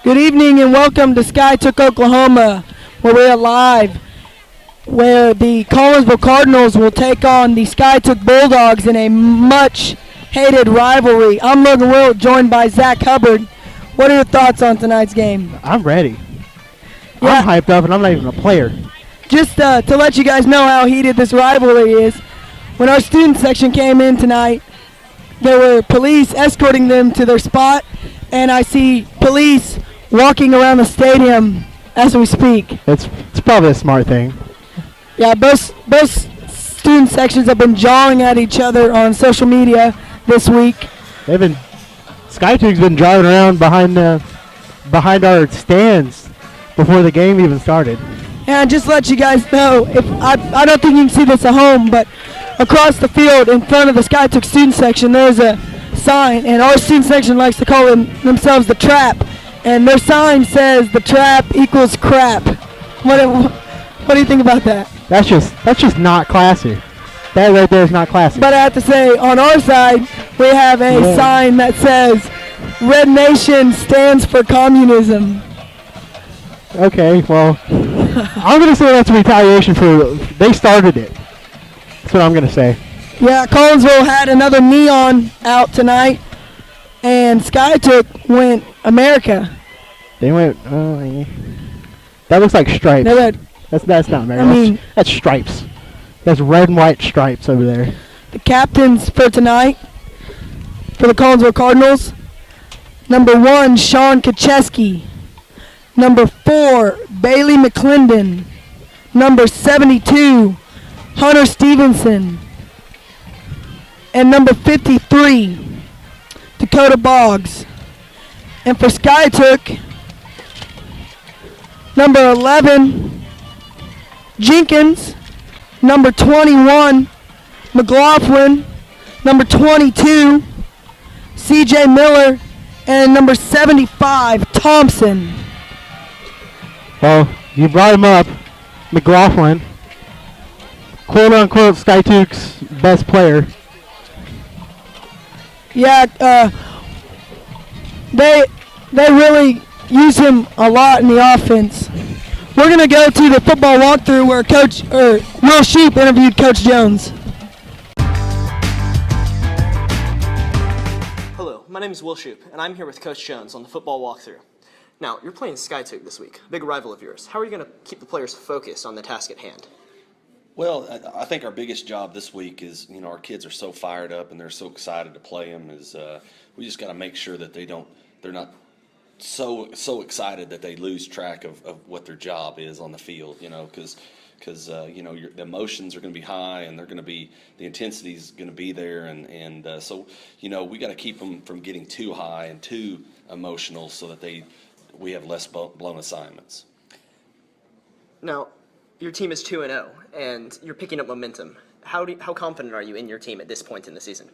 Good evening and welcome to Sky Took Oklahoma, where we're live, where the Collinsville Cardinals will take on the Sky Took Bulldogs in a much-hated rivalry. I'm Logan Will, joined by Zach Hubbard. What are your thoughts on tonight's game? I'm ready. Yeah. I'm hyped up, and I'm not even a player. Just to let you guys know how heated this rivalry is, when our student section came in tonight, there were police escorting them to their spot, and I see police walking around the stadium as we speak. It's probably a smart thing. Yeah, both student sections have been jawing at each other on social media this week. SkyTube's been driving around behind our stands before the game even started. And just to let you guys know, I don't think you can see this at home, but across the field in front of the SkyTuck student section, there's a sign, and our student section likes to call themselves the Trap, and their sign says the Trap equals crap. What do you think about that? That's just not classy. That right there is not classy. But I have to say, on our side, we have a sign that says Red Nation stands for communism. Okay, well, I'm going to say that's a retaliation for they started it. That's what I'm going to say. Yeah, Collinsville had another neon out tonight, and SkyTook went America. They went, that looks like stripes. No, That's not America. That's stripes. That's red and white stripes over there. The captains for tonight, for the Collinsville Cardinals, number 1, Sean Kacheski. Number 4, Bailey McClendon. Number 72, Hunter Stevenson. And number 53, Dakota Boggs. And for SkyTook, number 11, Jenkins. Number 21, McLaughlin. Number 22, C.J. Miller. And number 75, Thompson. Well, you brought him up, McLaughlin, quote-unquote SkyTuke's best player. Yeah, they really use him a lot in the offense. We're going to go to the football walkthrough where Will Sheep interviewed Coach Jones. Hello, my name is Will Shoop, and I'm here with Coach Jones on the football walkthrough. Now, you're playing SkyTuke this week, a big rival of yours. How are you going to keep the players focused on the task at hand? Well, I think our biggest job this week is, our kids are so fired up and they're so excited to play them. We just got to make sure that they're not so excited that they lose track of what their job is on the field. Because the emotions are going to be high and the intensity is going to be there, so we got to keep them from getting too high and too emotional so that we have less blown assignments. Now, your team is 2-0, and you're picking up momentum. How confident are you in your team at this point in the season?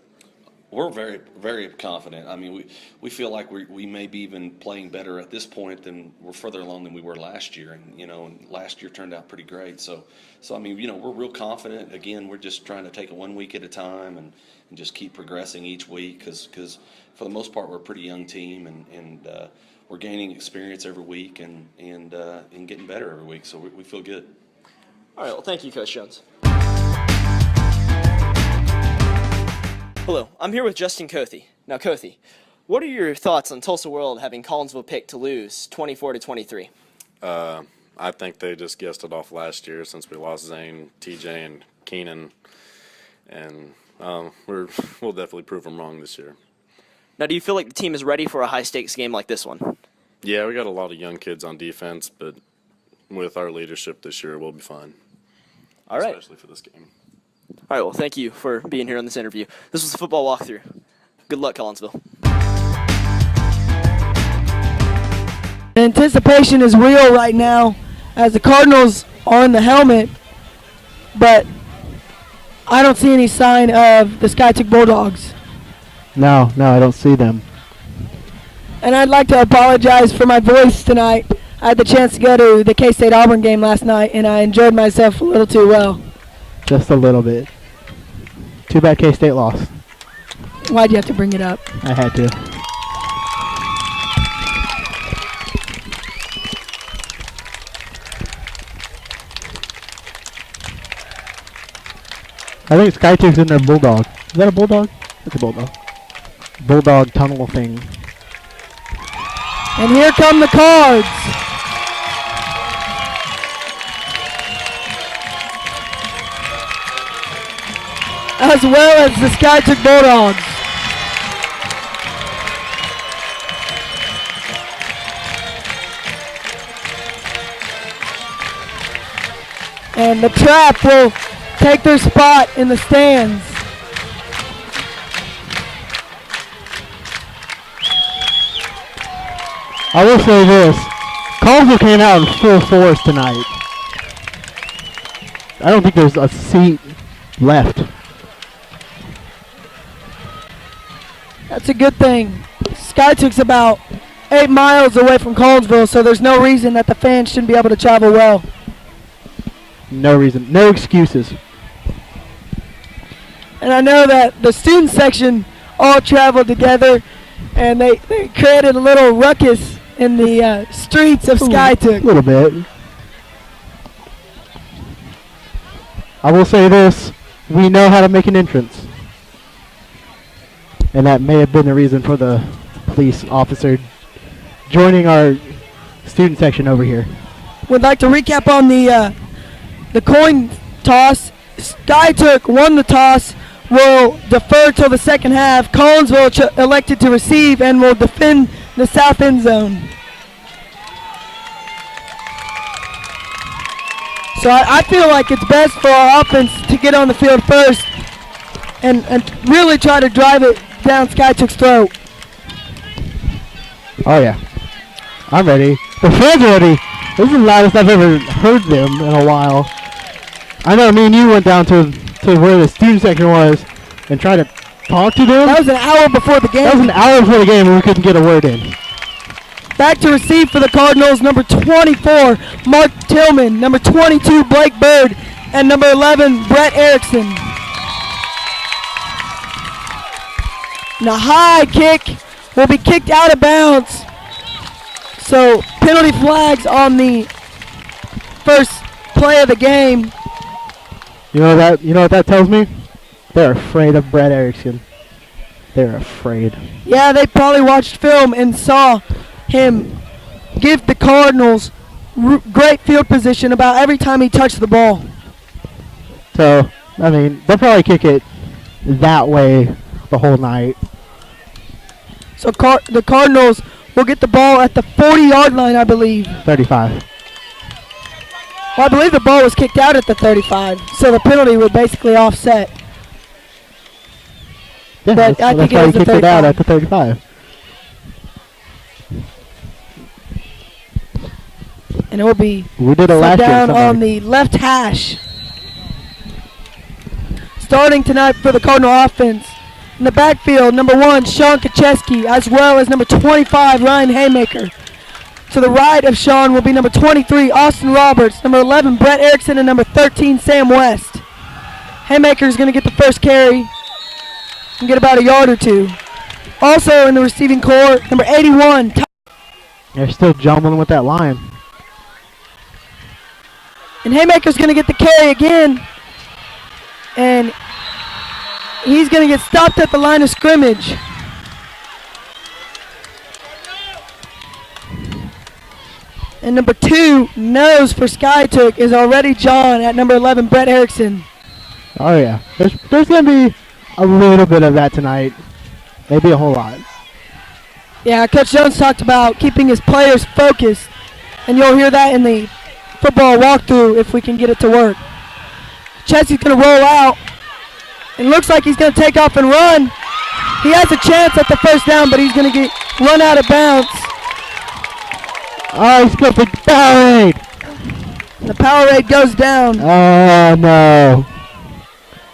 We're very, very confident. I mean, we feel like we may be even playing better at this point than we're further along than we were last year, and last year turned out pretty great. So I mean, we're real confident. Again, we're just trying to take it 1 week at a time and just keep progressing each week because for the most part we're a pretty young team and we're gaining experience every week and getting better every week. So we feel good. All right, well, thank you, Coach Jones. Hello, I'm here with Justin Cothy. Now, Cothy, what are your thoughts on Tulsa World having Collinsville picked to lose 24-23? I think they just guessed it off last year since we lost Zane, TJ, and Keenan, and we'll definitely prove them wrong this year. Now, do you feel like the team is ready for a high-stakes game like this one? Yeah, we got a lot of young kids on defense, but with our leadership this year, we'll be fine. All right. Especially for this game. All right, well, thank you for being here on this interview. This was the football walkthrough. Good luck, Collinsville. Anticipation is real right now as the Cardinals are in the helmet, but I don't see any sign of the SkyTuck Bulldogs. No, I don't see them. And I'd like to apologize for my voice tonight. I had the chance to go to the K-State Auburn game last night, and I enjoyed myself a little too well. Just a little bit. Too bad K-State lost. Why'd you have to bring it up? I had to. I think Skytook's in their Bulldog. Is that a Bulldog? It's a Bulldog. Bulldog tunnel thing. And here come the Cards. As well as the Skytook Bulldogs. And the Trap will take their spot in the stands. I will say this. Collinsville came out in full force tonight. I don't think there's a seat left. That's a good thing. Skytook's about 8 miles away from Collinsville, so there's no reason that the fans shouldn't be able to travel well. No reason. No excuses. And I know that the student section all traveled together, and they created a little ruckus in the streets of A Skytook. little bit. I will say this. We know how to make an entrance. And that may have been the reason for the police officer joining our student section over here. Would like to recap on the coin toss. Skytook won the toss, will defer till the second half. Collinsville elected to receive and will defend the south end zone. So I feel like it's best for our offense to get on the field first and really try to drive it down Skytook's throat. Oh yeah. I'm ready. The fans are ready. This is the loudest I've ever heard them in a while. I know me and you went down to where the student section was and tried to talk to them. That was an hour before the game. That was an hour before the game and we couldn't get a word in. Back to receive for the Cardinals, number 24, Mark Tillman, number 22, Blake Bird, and number 11, Brett Erickson. And a high kick will be kicked out of bounds. So penalty flags on the first play of the game. You know what that tells me? They're afraid of Brett Erickson. They're afraid. Yeah, they probably watched film and saw him give the Cardinals great field position about every time he touched the ball. So, I mean, they'll probably kick it that way the whole night. So the Cardinals will get the ball at the 40-yard line, I believe. 35. Well, I believe the ball was kicked out at the 35, so the penalty would basically offset. Yeah, But I think that's why it he was the kicked it out 35. at the 35. And it will be We did it set last year. down on somebody. the left hash. Starting tonight for the Cardinal offense. In the backfield, number 1, Sean Kacheski, as well as number 25, Ryan Haymaker. To the right of Sean will be number 23, Austin Roberts, number 11, Brett Erickson, and number 13, Sam West. Haymaker is going to get the first carry and get about a yard or two. Also in the receiving core, number 81, They're still jumbling with that line. and Haymaker's going to get the carry again. And he's going to get stopped at the line of scrimmage. And number 2, nose for Skytook, is already John at number 11, Brett Erickson. Oh yeah. There's gonna be a little bit of that tonight. Maybe a whole lot. Yeah, Coach Jones talked about keeping his players focused, and you'll hear that in the football walkthrough if we can get it to work. Chelsea's going to roll out. It looks like he's going to take off and run. He has a chance at the first down, but he's going to get run out of bounds. Oh, he's got the Powerade. The Powerade goes down Oh no.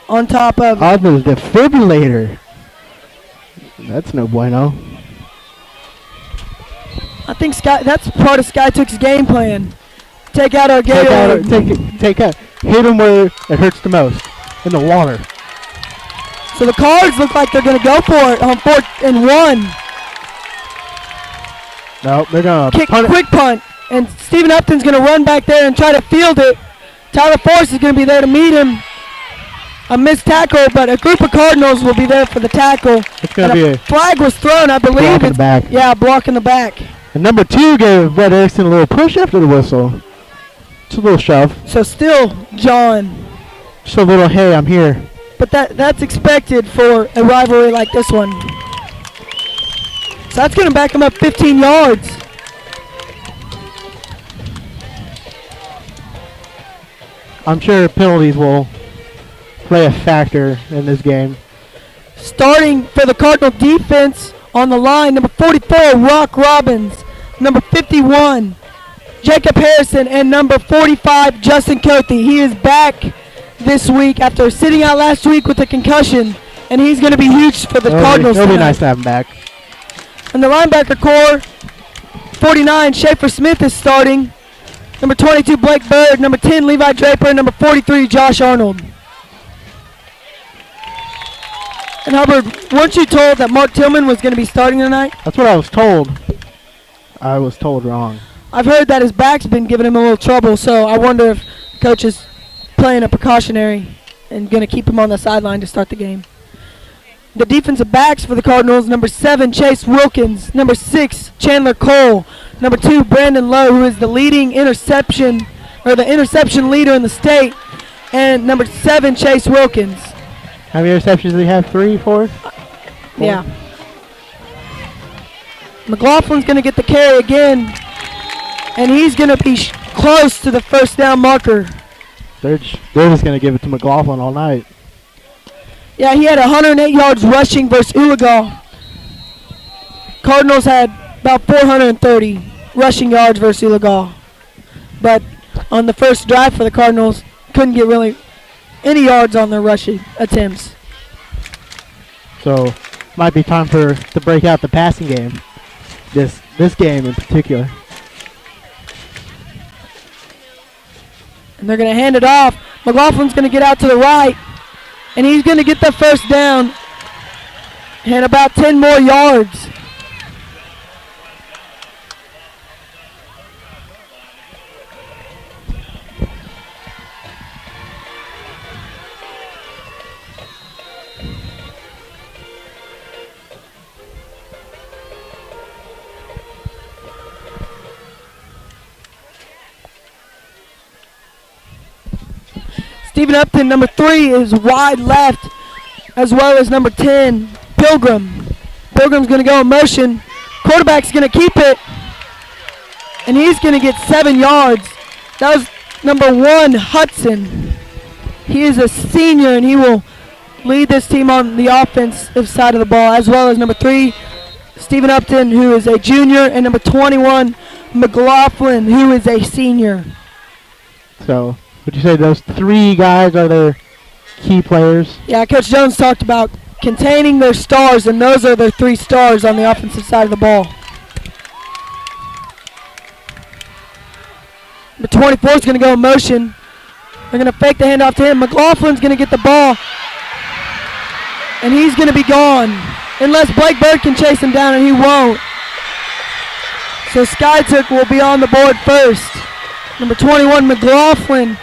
on top of On the defibrillator. That's no bueno. I think that's part of Skytook's game plan. Take out our Take out, Gatorade. take out. Hit him where it hurts the most. In the water. So the Cards look like they're going to go for it on 4th and 1. Nope, they're gonna Kick, punt it. quick punt, and Stephen Upton's going to run back there and try to field it. Tyler Forrest is going to be there to meet him. a missed tackle, but a group of Cardinals will be there for the tackle. It's going And to be a flag was thrown, I believe. block in the It's- back. Yeah, block in the back. And number 2 gave Brett Erickson a little push after the whistle. Just a little shove. So still John. Just a little, hey, I'm here. But that's expected for a rivalry like this one. So that's going to back him up 15 yards. I'm sure penalties will play a factor in this game. Starting for the Cardinal defense on the line, number 44, Rock Robbins. Number 51, Jacob Harrison. And number 45, Justin Cothey. He is back this week after sitting out last week with a concussion. And he's going to be huge for the Cardinals It'll be tonight. nice to have him back. And the linebacker core, 49, Schaefer Smith is starting. Number 22, Blake Bird. Number 10, Levi Draper. Number 43, Josh Arnold. And Hubbard, weren't you told that Mark Tillman was going to be starting tonight? That's what I was told. I was told wrong. I've heard that his back's been giving him a little trouble, so I wonder if the coach is playing a precautionary and going to keep him on the sideline to start the game. The defensive backs for the Cardinals, number 7, Chase Wilkins. Number 6, Chandler Cole. Number 2, Brandon Lowe, who is the leading interception leader in the state. And number 7, Chase Wilkins. How many receptions do they have? 3, 4? Yeah. McLaughlin's going to get the carry again, and he's going to be close to the first down marker. They're just going to give it to McLaughlin all night. Yeah, he had 108 yards rushing versus Uligal. Cardinals had about 430 rushing yards versus Uligal. But on the first drive for the Cardinals, couldn't get really any yards on their rushing attempts. So, might be time to break out the passing game. This game in particular. And they're going to hand it off. McLaughlin's going to get out to the right. And he's going to get the first down. And about 10 more yards. Stephen Upton, number 3, is wide left, as well as number 10, Pilgrim. Pilgrim's going to go in motion. Quarterback's going to keep it, and he's going to get 7 yards. That was number 1, Hudson. He is a senior, and he will lead this team on the offensive side of the ball, as well as number 3, Stephen Upton, who is a junior, and number 21, McLaughlin, who is a senior. So, would you say those 3 guys are their key players? Yeah, Coach Jones talked about containing their stars, and those are their 3 stars on the offensive side of the ball. Number 24 is going to go in motion. They're going to fake the handoff to him. McLaughlin's going to get the ball, and he's going to be gone unless Blake Bird can chase him down, and he won't. So Skytook will be on the board first. Number 21, McLaughlin,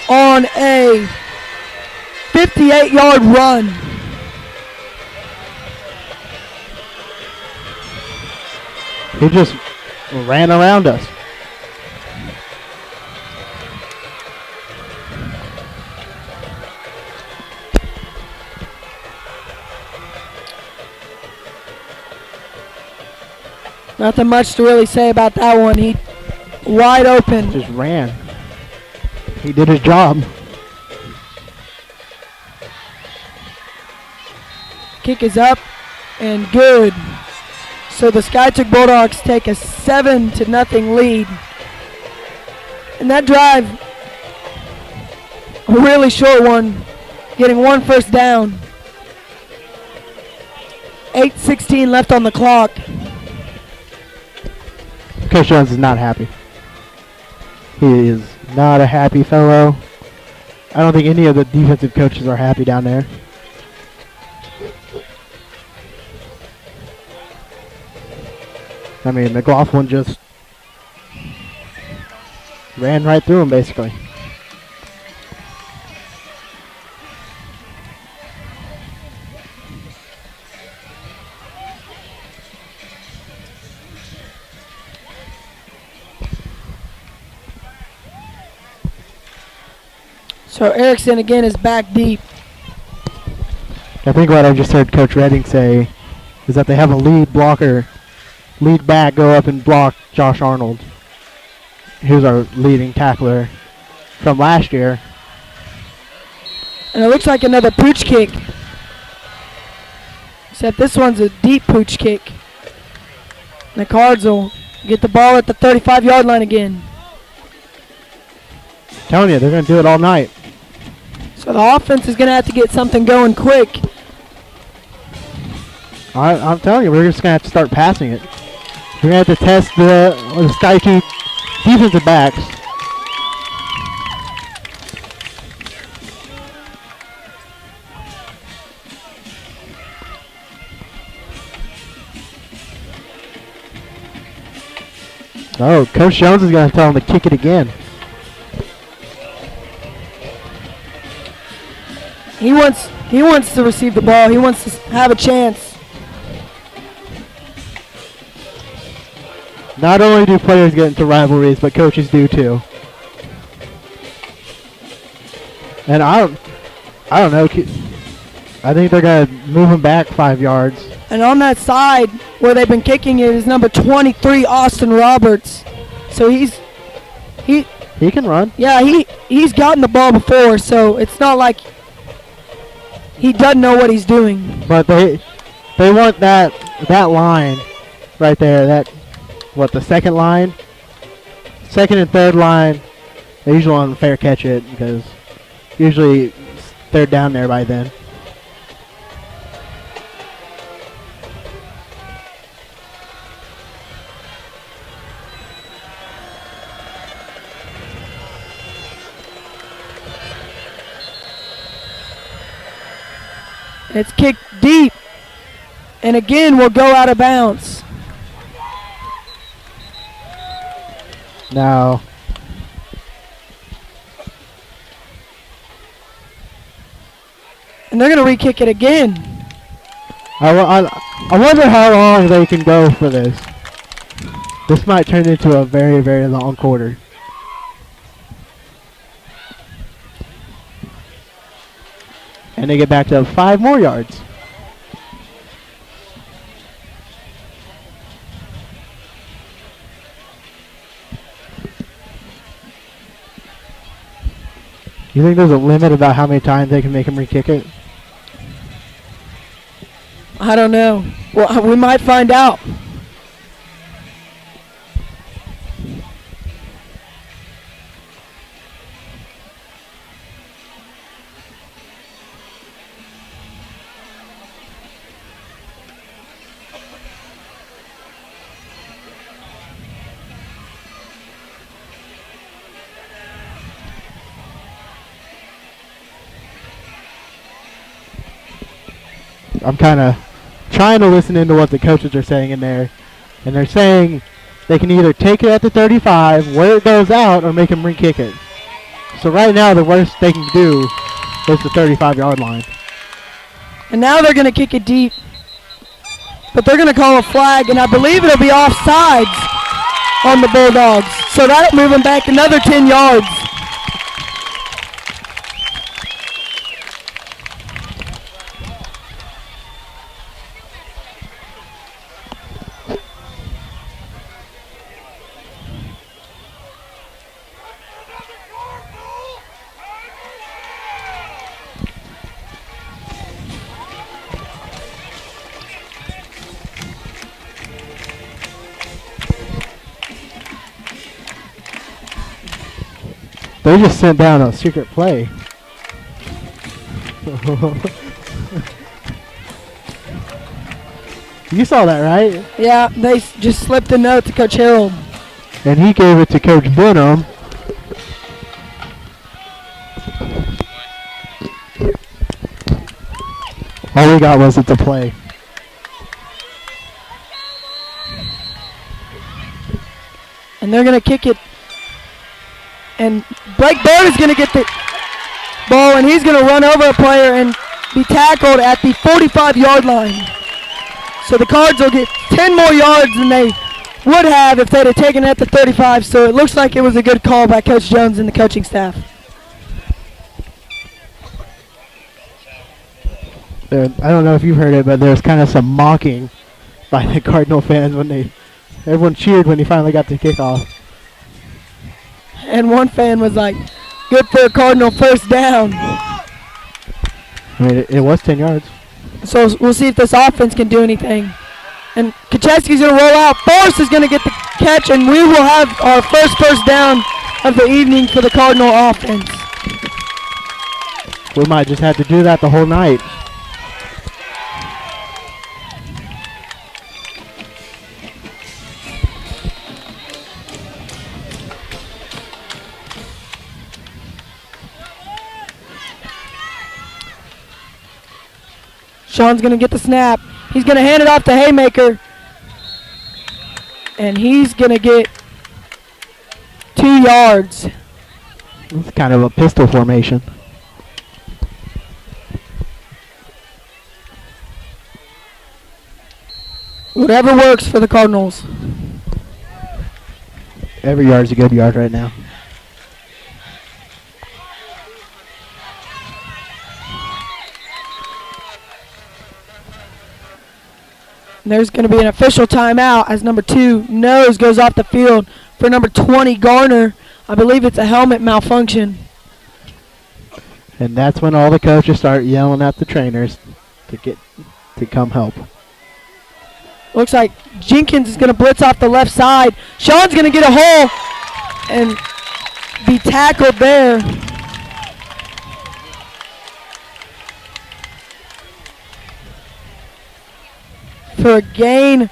on a 58-yard run. He just ran around us. Nothing much to really say about that one. He wide open. Just ran. He did his job. Kick is up and good. So the Skytook Bulldogs take a 7-0 lead. And that drive, a really short one, getting 1 first down. 8:16 left on the clock. Coach Jones is not happy. He is not a happy fellow. I don't think any of the defensive coaches are happy down there. I mean, McLaughlin just ran right through him, basically. So Erickson again is back deep. I think what I just heard Coach Redding say is that they have a lead back go up and block Josh Arnold, who's our leading tackler from last year. And it looks like another pooch kick. Except this one's a deep pooch kick. And the Cards will get the ball at the 35-yard line again. Telling you, they're going to do it all night. So the offense is going to have to get something going quick. I'm telling you, we're just going to have to start passing it. We're going to have to test the Sky 2 defensive backs. Oh, Coach Jones is going to tell him to kick it again. He wants to receive the ball. He wants to have a chance. Not only do players get into rivalries, but coaches do too. And I don't know. I think they're going to move him back 5 yards. And on that side where they've been kicking it is number 23, Austin Roberts. So he can run. Yeah, he's gotten the ball before, so it's not like he doesn't know what he's doing. But they want that line right there. The second line, second and third line. They usually want to fair catch it because usually they're down there by then. It's kicked deep. And again, will go out of bounds. Now, and they're going to re-kick it again. I wonder how long they can go for this. This might turn into a very, very long quarter. And they get back to 5 more yards. You think there's a limit about how many times they can make him re-kick it? I don't know. Well, we might find out. I'm kind of trying to listen into what the coaches are saying in there. And they're saying they can either take it at the 35, where it goes out, or make him re-kick it. So right now, the worst they can do is the 35-yard line. And now they're going to kick it deep. But they're going to call a flag, and I believe it'll be offsides on the Bulldogs. So that'll move them back another 10 yards. They just sent down a secret play. You saw that, right? Yeah, they just slipped a note to Coach Harold. And he gave it to Coach Benham. All we got was it's a play. And they're going to kick it. And Blake Bird is going to get the ball, and he's going to run over a player and be tackled at the 45-yard line. So the Cards will get 10 more yards than they would have if they'd have taken it at the 35. So it looks like it was a good call by Coach Jones and the coaching staff. I don't know if you've heard it, but there's kind of some mocking by the Cardinal fans when everyone cheered when he finally got the kickoff. And one fan was like, good for a Cardinal first down. I mean, it was 10 yards. So we'll see if this offense can do anything. And Kacheski's going to roll out. Forrest is going to get the catch, and we will have our first down of the evening for the Cardinal offense. We might just have to do that the whole night. Sean's going to get the snap. He's going to hand it off to Haymaker. And he's going to get 2 yards. It's kind of a pistol formation. Whatever works for the Cardinals. Every yard's a good yard right now. And there's going to be an official timeout as number 2, Nose, goes off the field for number 20, Garner. I believe it's a helmet malfunction. And that's when all the coaches start yelling at the trainers to come help. Looks like Jenkins is going to blitz off the left side. Sean's going to get a hole and be tackled there. For a gain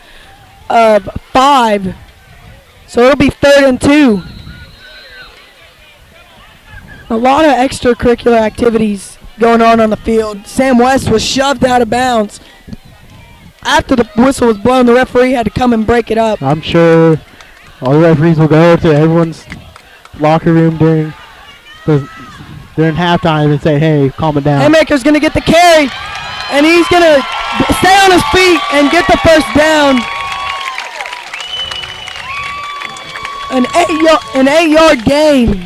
of 5. So it'll be 3rd and 2. A lot of extracurricular activities going on the field. Sam West was shoved out of bounds. After the whistle was blown, the referee had to come and break it up. I'm sure all the referees will go to everyone's locker room during halftime and say, hey, calm it down. Haymaker's going to get the carry, and he's going to stay on his feet and get the first down. An 8-yard gain.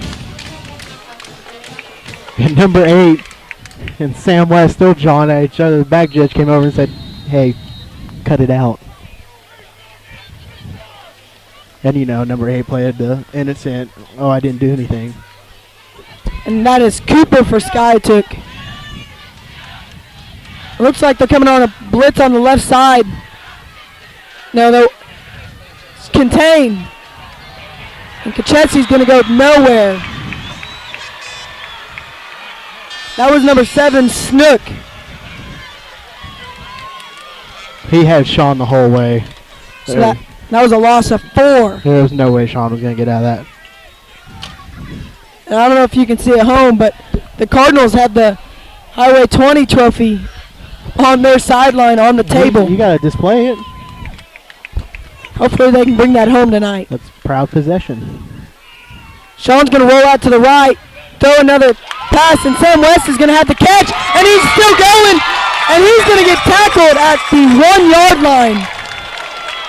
And number 8 and Sam West still jawing at each other. The back judge came over and said, hey, cut it out. And number 8 played the innocent, oh, I didn't do anything. And that is Cooper for Skiatook. Looks like they're coming on a blitz on the left side. No, they're contained. And Kachetsi's going to go nowhere. That was number 7, Snook. He had Sean the whole way. So that was a loss of 4. There was no way Sean was going to get out of that. And I don't know if you can see at home, but the Cardinals have the Highway 20 trophy on their sideline on the table. You got to display it. Hopefully they can bring that home tonight. That's proud possession. Sean's going to roll out to the right, throw another pass, and Sam West is going to have the catch, and he's still going, and he's going to get tackled at the 1-yard line.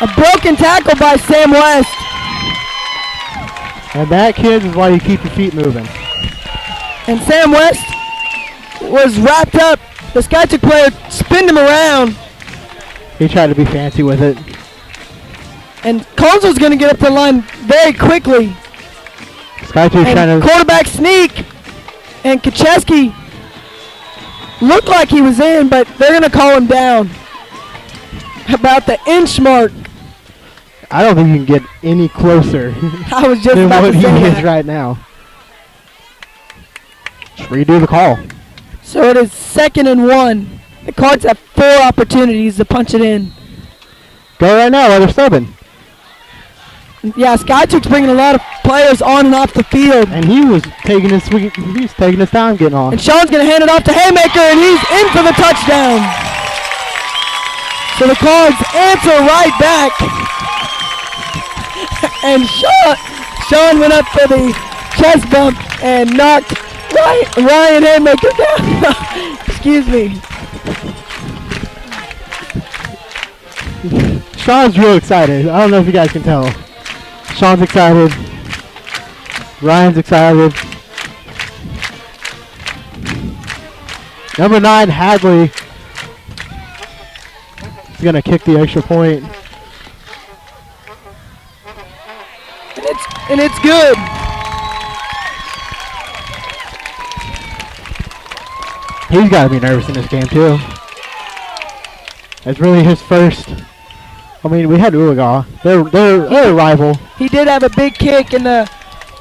A broken tackle by Sam West. And that, kids, is why you keep your feet moving. And Sam West was wrapped up. The Skiatook player spinned him around. He tried to be fancy with it. And Colesville's going to get up the line very quickly. Skiatook's trying to... Quarterback sneak. And Kacheski looked like he was in, but they're going to call him down. About the inch mark. I don't think you can get any closer I was just than about what to he say is that. right now. Just redo the call. So it is 2nd and 1. The Cards have 4 opportunities to punch it in. Go right now while they're subbing. Yeah, Skiatook's bringing a lot of players on and off the field. And he was taking his time getting on. And Sean's going to hand it off to Haymaker, and he's in for the touchdown. So the Cards answer right back. And Sean went up for the chest bump and knocked Ryan Haymaker down. Excuse me. Sean's real excited. I don't know if you guys can tell. Sean's excited. Ryan's excited. Number 9, Hadley, is going to kick the extra point. And it's good. He's got to be nervous in this game, too. It's really his first. I mean, we had Ulaga. They're a rival. He did have a big kick in the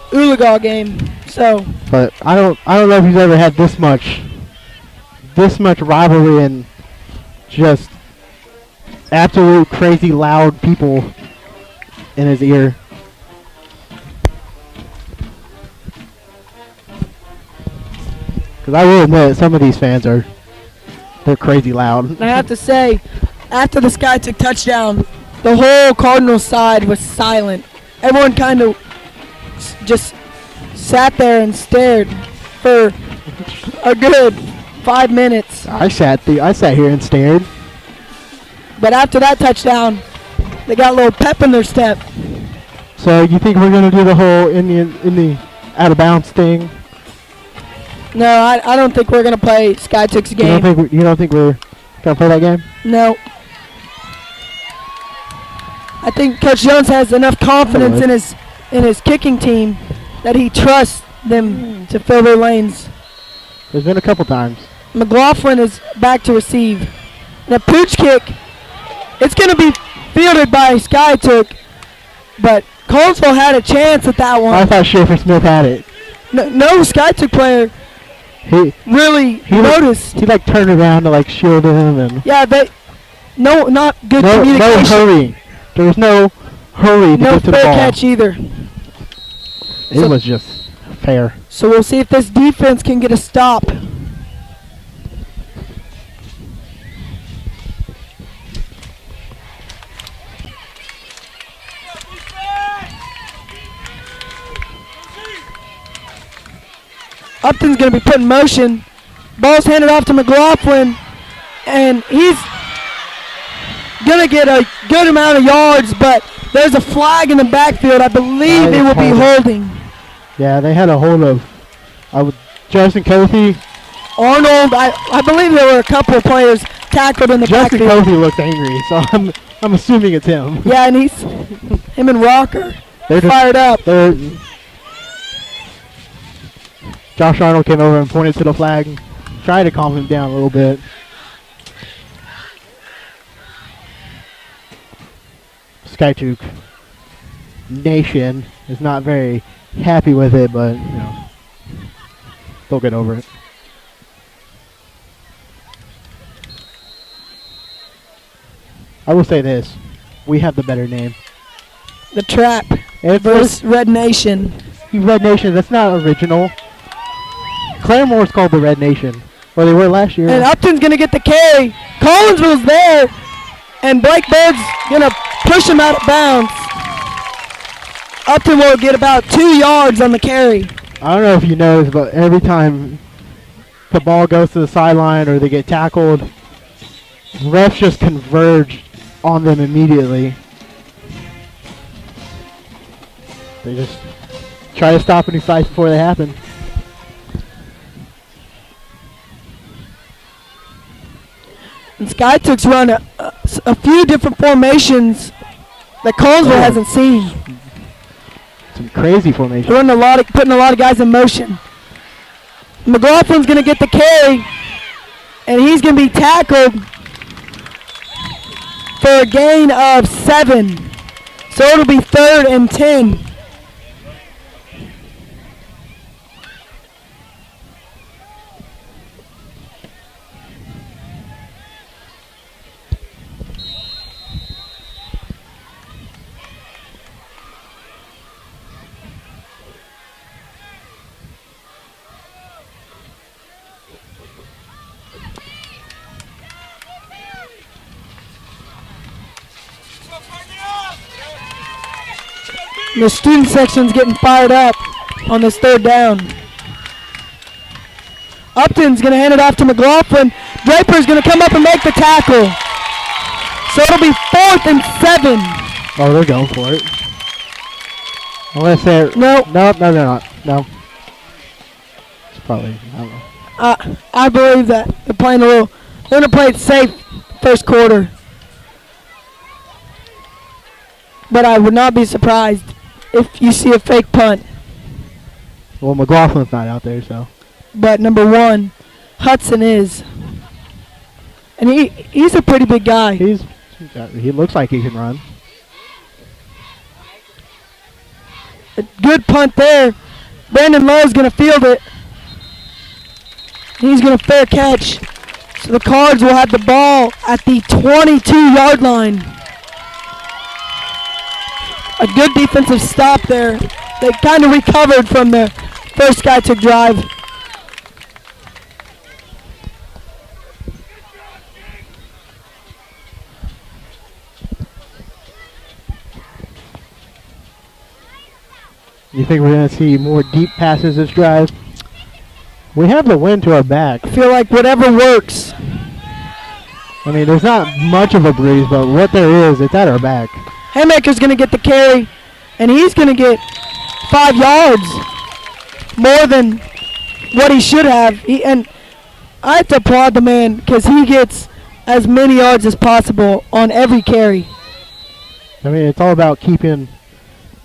Ulaga game, so. But I don't know if he's ever had this much rivalry and just absolute crazy loud people in his ear. Because I will admit, some of these fans they're crazy loud. And I have to say, after the Skytook touchdown, the whole Cardinals side was silent. Everyone kind of just sat there and stared for a good 5 minutes. I sat here and stared. But after that touchdown, they got a little pep in their step. So you think we're gonna do the whole in the out of bounds thing? No, I don't think we're gonna play Skytook's game. You don't think we're gonna play that game? No. I think Coach Jones has enough confidence in his kicking team that he trusts them to fill their lanes. There's been a couple times. McLaughlin is back to receive. And a pooch kick, it's going to be fielded by Skytook, but Collinsville had a chance at that one. I thought Schaefer Smith had it. No Skytook player He noticed. He turned around to shield him and. Yeah, not good communication. No hurry. There was no hurry to No get to the fair ball. catch either. It was just fair. So we'll see if this defense can get a stop. Upton's going to be put in motion. Ball's handed off to McLaughlin, and he's going to get a good amount of yards, but there's a flag in the backfield. I believe it will be holding. Yeah, they had a hold of Justin Kofi. Arnold, I believe there were a couple of players tackled in the Justin backfield. Kofi looked angry, so I'm assuming it's him. Yeah, and him and Rocker They're just fired up. Josh Arnold came over and pointed to the flag, and tried to calm him down a little bit. Skytook Nation is not very happy with it, but they'll get over it. I will say this: we have the better name. The Trap It's versus Red Nation. Red Nation. That's not original. Claremore's called the Red Nation. Well, they were last year. And Upton's going to get the carry. Collinsville's there. And Blake Bird's going to push him out of bounds. Upton will get about 2 yards on the carry. I don't know if you noticed, but every time the ball goes to the sideline or they get tackled, refs just converge on them immediately. They just try to stop any fights before they happen. And Skytook's run a few different formations that Collinsville hasn't seen. Some crazy formation. They're running putting a lot of guys in motion. McLaughlin's going to get the carry, and he's going to be tackled for a gain of 7. So it'll be 3rd and 10. The student section's getting fired up on this 3rd down. Upton's going to hand it off to McLaughlin. Draper's going to come up and make the tackle. So it'll be 4th and 7. Oh, they're going for it. Unless they're... No. No, they're not. No. It's probably... I don't know. I believe that they're playing they're going to play it safe first quarter. but I would not be surprised if you see a fake punt. Well, McLaughlin's not out there, so. But number one, Hudson is. And he's a pretty big guy. He looks like he can run. A good punt there. Brandon Lowe's going to field it. He's going to fair catch. So the Cards will have the ball at the 22-yard line. A good defensive stop there. They kind of recovered from the first guy took drive. You think we're going to see more deep passes this drive? We have the wind to our back. I feel like whatever works. I mean, there's not much of a breeze, but what there is, it's at our back. Haymaker's going to get the carry, and he's going to get 5 yards more than what he should have. And I have to applaud the man because he gets as many yards as possible on every carry. I mean, it's all about keeping.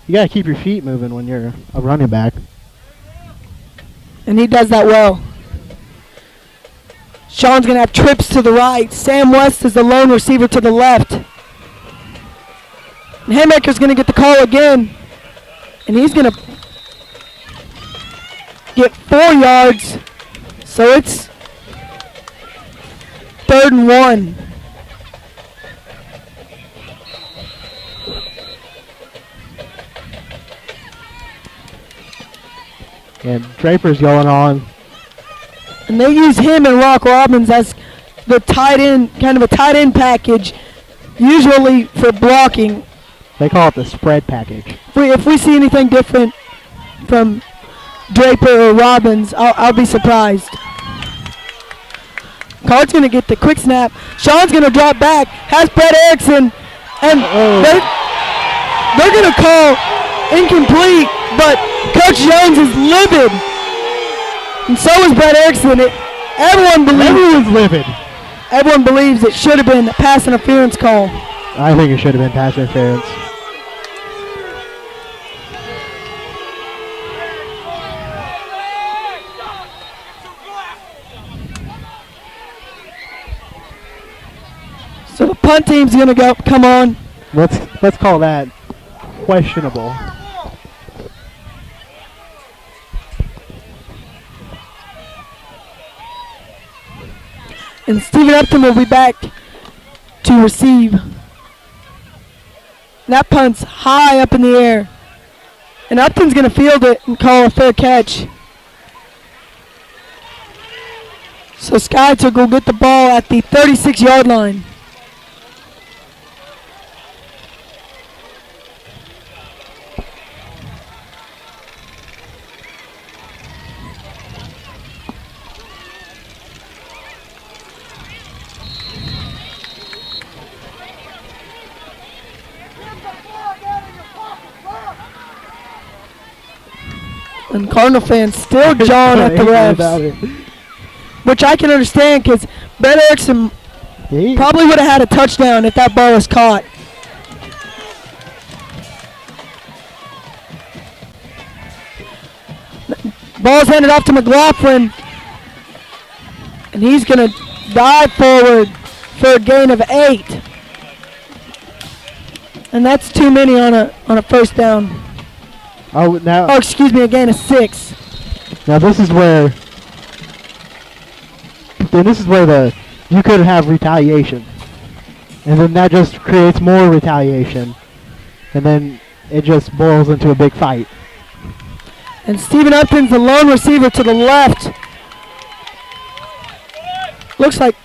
You got to keep your feet moving when you're a running back. And he does that well. Sean's going to have trips to the right. Sam West is the lone receiver to the left. And Haymaker's going to get the call again. And he's going to get 4 yards. So it's 3rd and 1. And Draper's going on. And they use him and Rock Robbins as the tight end, kind of a tight end package, usually for blocking. They call it the spread package. If we see anything different from Draper or Robbins, I'll be surprised. Card's going to get the quick snap. Sean's going to drop back. Has Brett Erickson. And they're going to call incomplete, but Coach Jones is livid. And so is Brett Erickson. Everyone's livid. Everyone believes it should have been a pass interference call. I think it should have been pass interference. So the punt team's going to come on. Let's call that questionable. And Stephen Upton will be back to receive. That punt's high up in the air. And Upton's going to field it and call a fair catch. So Skytook will get the ball at the 36-yard line. And Cardinal fans still jawing at the refs, which I can understand because Brett Erickson probably would have had a touchdown if that ball was caught. Ball's handed off to McLaughlin, and he's going to dive forward for a gain of 8. And that's too many on a first down. Oh, excuse me, a gain of 6. Now this is where you could have retaliation, and then that just creates more retaliation, and then it just boils into a big fight. And Stephen Upton's the lone receiver to the left. Looks like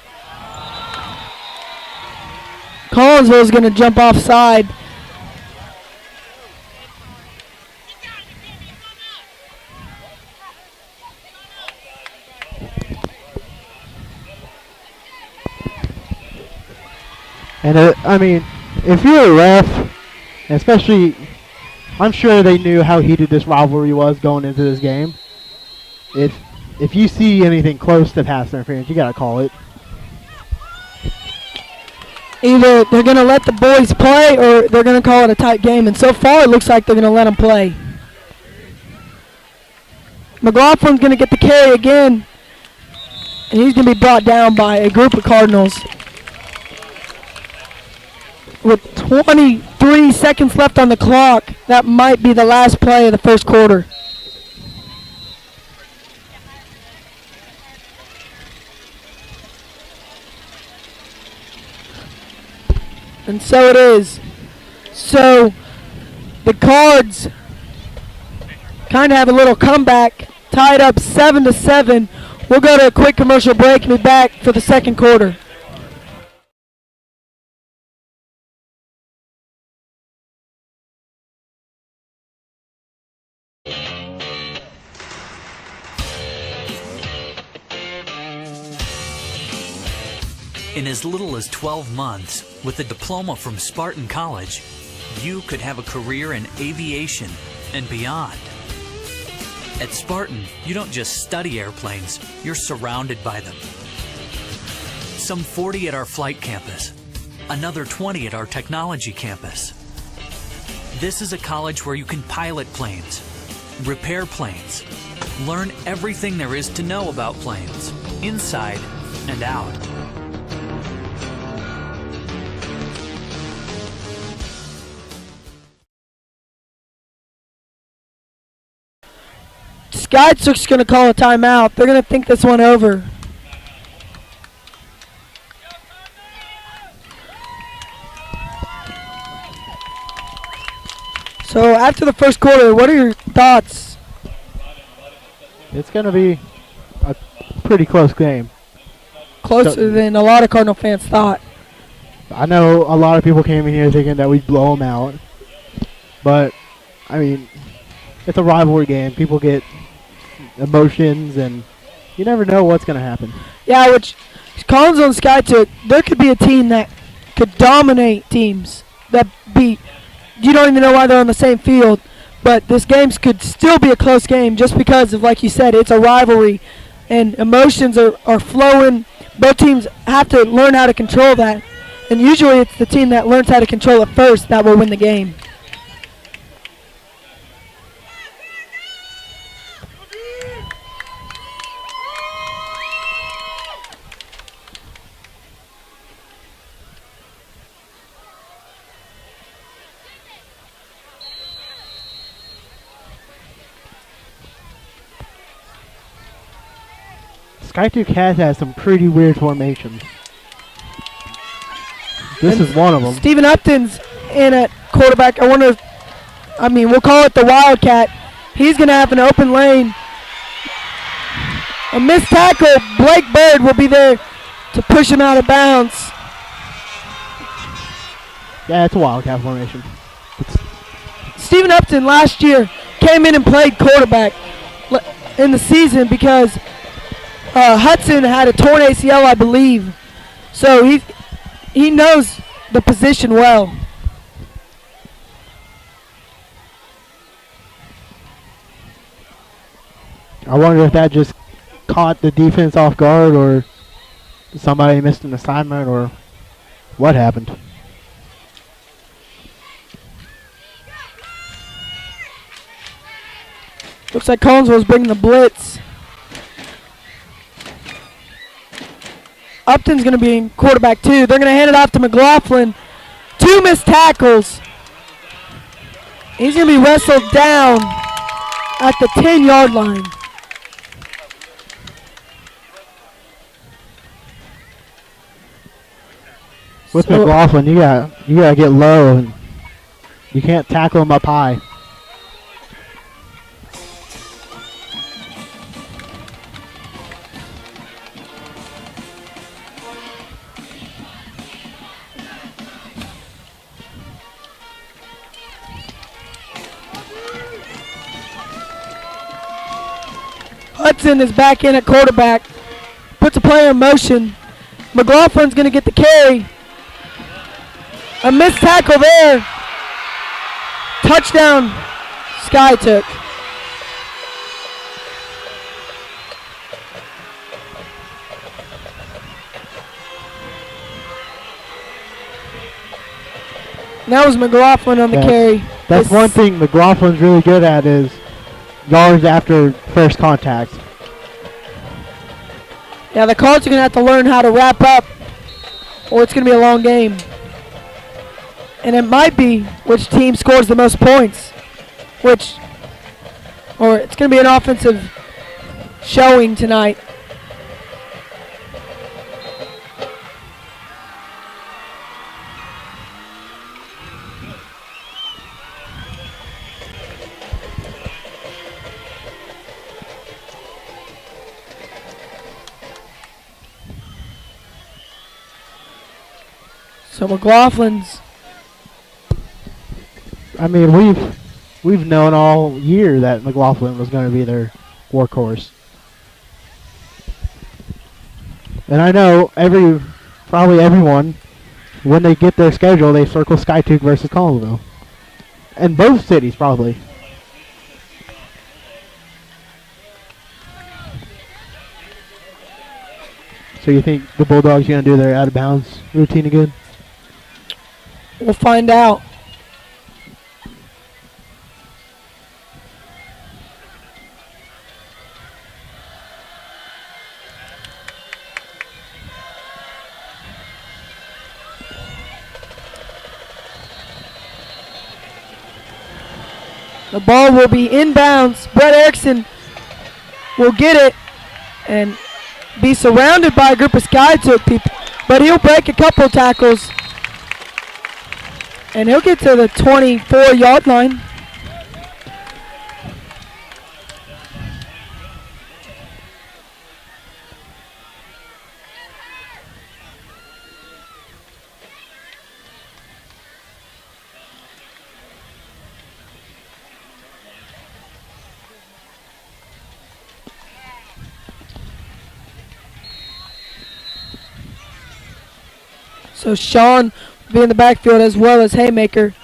Collinsville is going to jump offside. And I mean, if you're a ref, especially, I'm sure they knew how heated this rivalry was going into this game. If you see anything close to pass interference, you gotta call it. Either they're going to let the boys play or they're going to call it a tight game. And so far, it looks like they're going to let them play. McLaughlin's going to get the carry again. And he's going to be brought down by a group of Cardinals. With 23 seconds left on the clock, that might be the last play of the first quarter. And so it is. So the Cards kind of have a little comeback, tied up 7-7. We'll go to a quick commercial break and be back for the second quarter. In as little as 12 months, with a diploma from Spartan College, you could have a career in aviation and beyond. At Spartan, you don't just study airplanes, you're surrounded by them. Some 40 at our flight campus, another 20 at our technology campus. This is a college where you can pilot planes, repair planes, learn everything there is to know about planes, inside and out. Skytook's going to call a timeout. They're going to think this one over. So after the first quarter, what are your thoughts? It's going to be a pretty close game. Closer than a lot of Cardinal fans thought. I know a lot of people came in here thinking that we'd blow them out. But, I mean, it's a rivalry game. People get emotions, and you never know what's going to happen. Yeah, which Collinsville and Skytook, there could be a team that could dominate teams that beat. You don't even know why they're on the same field, but this game could still be a close game just because of, like you said, it's a rivalry, and emotions are flowing. Both teams have to learn how to control that, and usually it's the team that learns how to control it first that will win the game. Skytook has some pretty weird formations. This is one of them. Stephen Upton's in at quarterback. We'll call it the Wildcat. He's going to have an open lane. A missed tackle. Blake Bird will be there to push him out of bounds. Yeah, it's a Wildcat formation. Stephen Upton last year came in and played quarterback in the season because Hudson had a torn ACL, I believe. So he knows the position well. I wonder if that just caught the defense off guard, or somebody missed an assignment, or what happened. Looks like Collinsville's bringing the blitz. Upton's going to be in quarterback too. They're going to hand it off to McLaughlin. 2 missed tackles. He's going to be wrestled down at the 10-yard line. With McLaughlin, you gotta get low, and you can't tackle him up high. Hudson is back in at quarterback. Puts a player in motion. McLaughlin's going to get the carry. A missed tackle there. Touchdown, Skytook. That was McLaughlin on the carry. That's This- one thing McLaughlin's really good at is yards after first contact. Yeah, the Cards are going to have to learn how to wrap up, or it's going to be a long game. And it might be which team scores the most points, or it's going to be an offensive showing tonight. So McLaughlin's, I mean, we've known all year that McLaughlin was going to be their workhorse. And I know probably everyone, when they get their schedule, they circle Skiatook versus Collinsville. And both cities, probably. So you think the Bulldogs going to do their out-of-bounds routine again? we'll find out. The ball will be inbounds. Brett Erickson will get it and be surrounded by a group of Skiatook people, but he'll break a couple tackles and he'll get to the 24-yard line. So Sean will be in the backfield as well as Haymaker.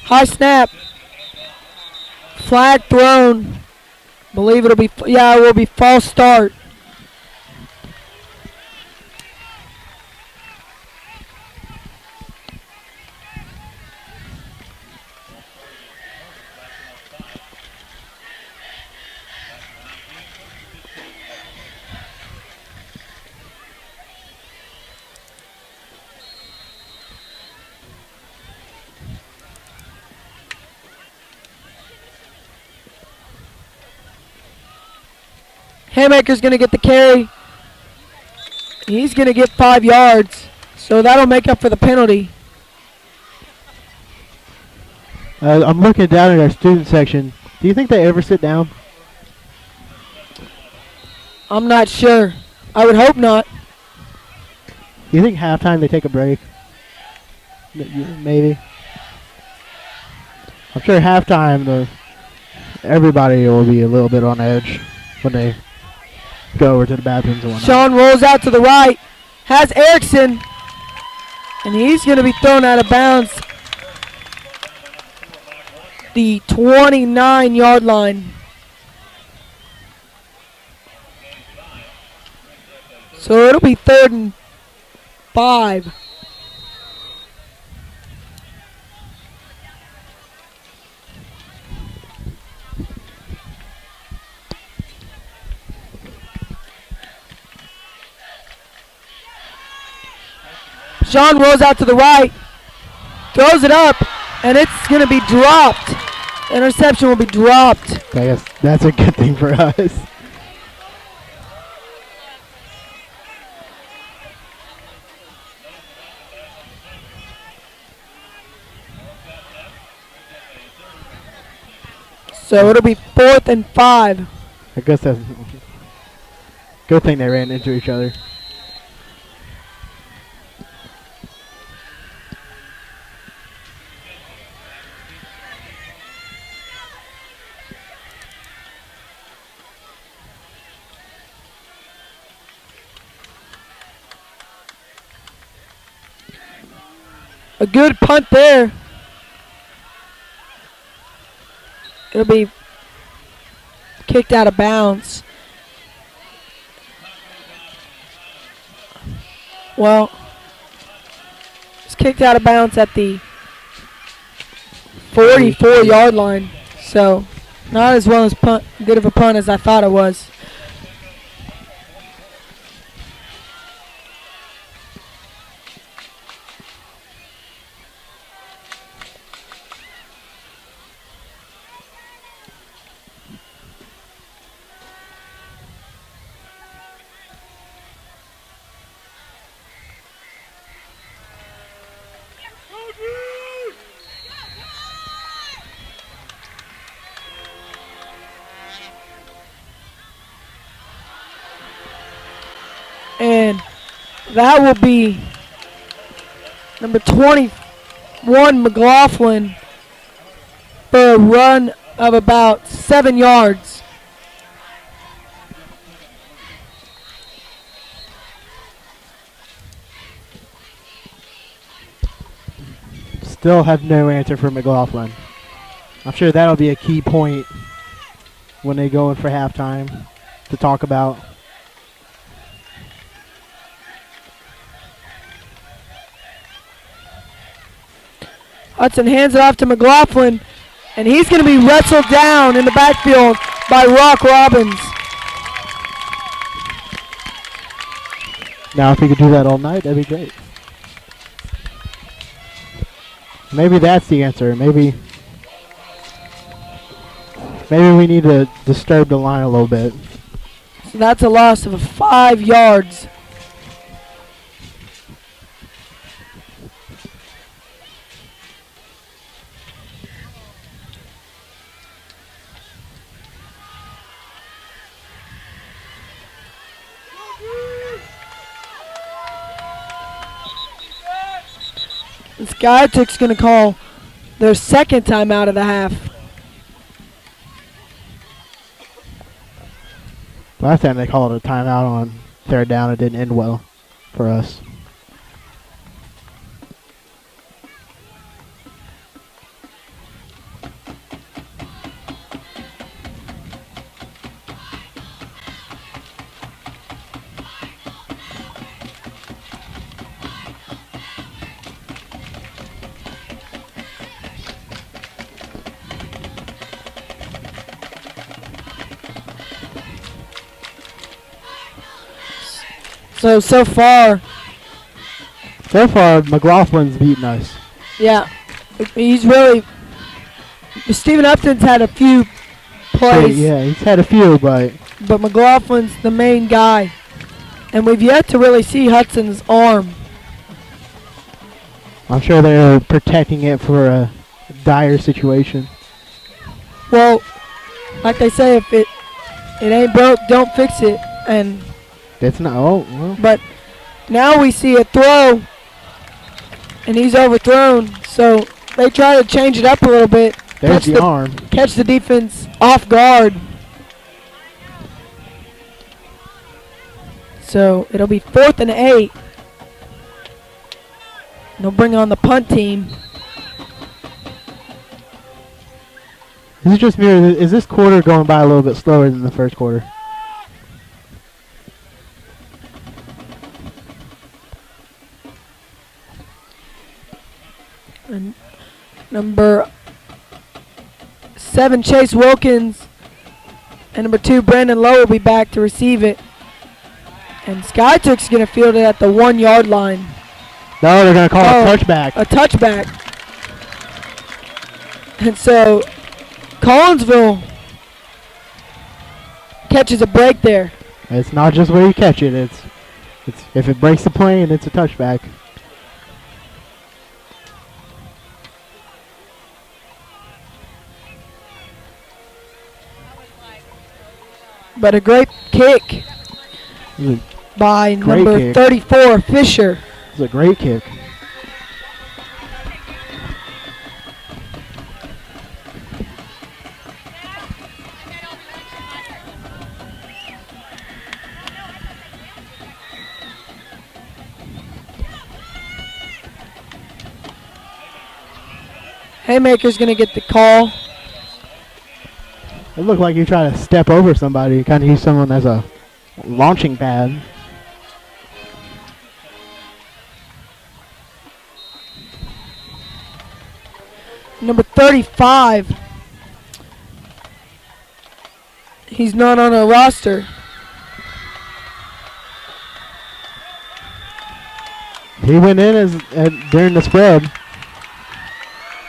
High snap. Flag thrown. Believe it'll be, it will be false start. Haymaker's going to get the carry. He's going to get 5 yards. So that'll make up for the penalty. I'm looking down at our student section. Do you think they ever sit down? I'm not sure. I would hope not. Do you think halftime they take a break? Maybe. I'm sure halftime everybody will be a little bit on edge when they go over to the bathrooms and whatnot. Sean rolls out to the right. Has Erickson. And he's going to be thrown out of bounds. The 29-yard line. So it'll be 3rd and 5. Sean rolls out to the right, throws it up, and it's going to be dropped. Interception will be dropped. I guess that's a good thing for us. So it'll be 4th and 5. I guess that's good thing they ran into each other. A good punt there. It'll be kicked out of bounds. Well, kicked out of bounds at the 44-yard line. So not as well as good of a punt as I thought it was. And that will be number 21, McLaughlin, for a run of about 7 yards. Still have no answer for McLaughlin. I'm sure that'll be a key point when they go in for halftime to talk about. Hudson hands it off to McLaughlin, and he's going to be wrestled down in the backfield by Rock Robbins. Now, if he could do that all night, that'd be great. Maybe that's the answer. Maybe we need to disturb the line a little bit. So that's a loss of 5 yards. Skytook's going to call their second timeout of the half. Last time they called a timeout on third down, it didn't end well for us. So far, McLaughlin's beaten us. yeah, he's really. Stephen Upton's had a few plays, Yeah, he's had a few, but but McLaughlin's the main guy, and we've yet to really see Hudson's arm. I'm sure they're protecting it for a dire situation. Well, like they say, if it ain't broke, don't fix it, and. It's not. Oh, well. But now we see a throw, and he's overthrown. So they try to change it up a little bit. There's the arm. Catch the defense off guard. So it'll be 4th and 8. They'll bring on the punt team. Is it just me, or is this quarter going by a little bit slower than the first quarter? And number 7, Chase Wilkins, and number 2, Brandon Lowe will be back to receive it. And Skytook's going to field it at the 1-yard line. No, they're going to call a touchback. A touchback. And so Collinsville catches a break there. It's not just where you catch it. It's if it breaks the plane, it's a touchback. But a great kick by number kick. 34, Fisher. It's a great kick. Haymaker's going to get the call. It looked like you try to step over somebody, kind of use someone as a launching pad. Number 35. He's not on our roster. He went in during the spread.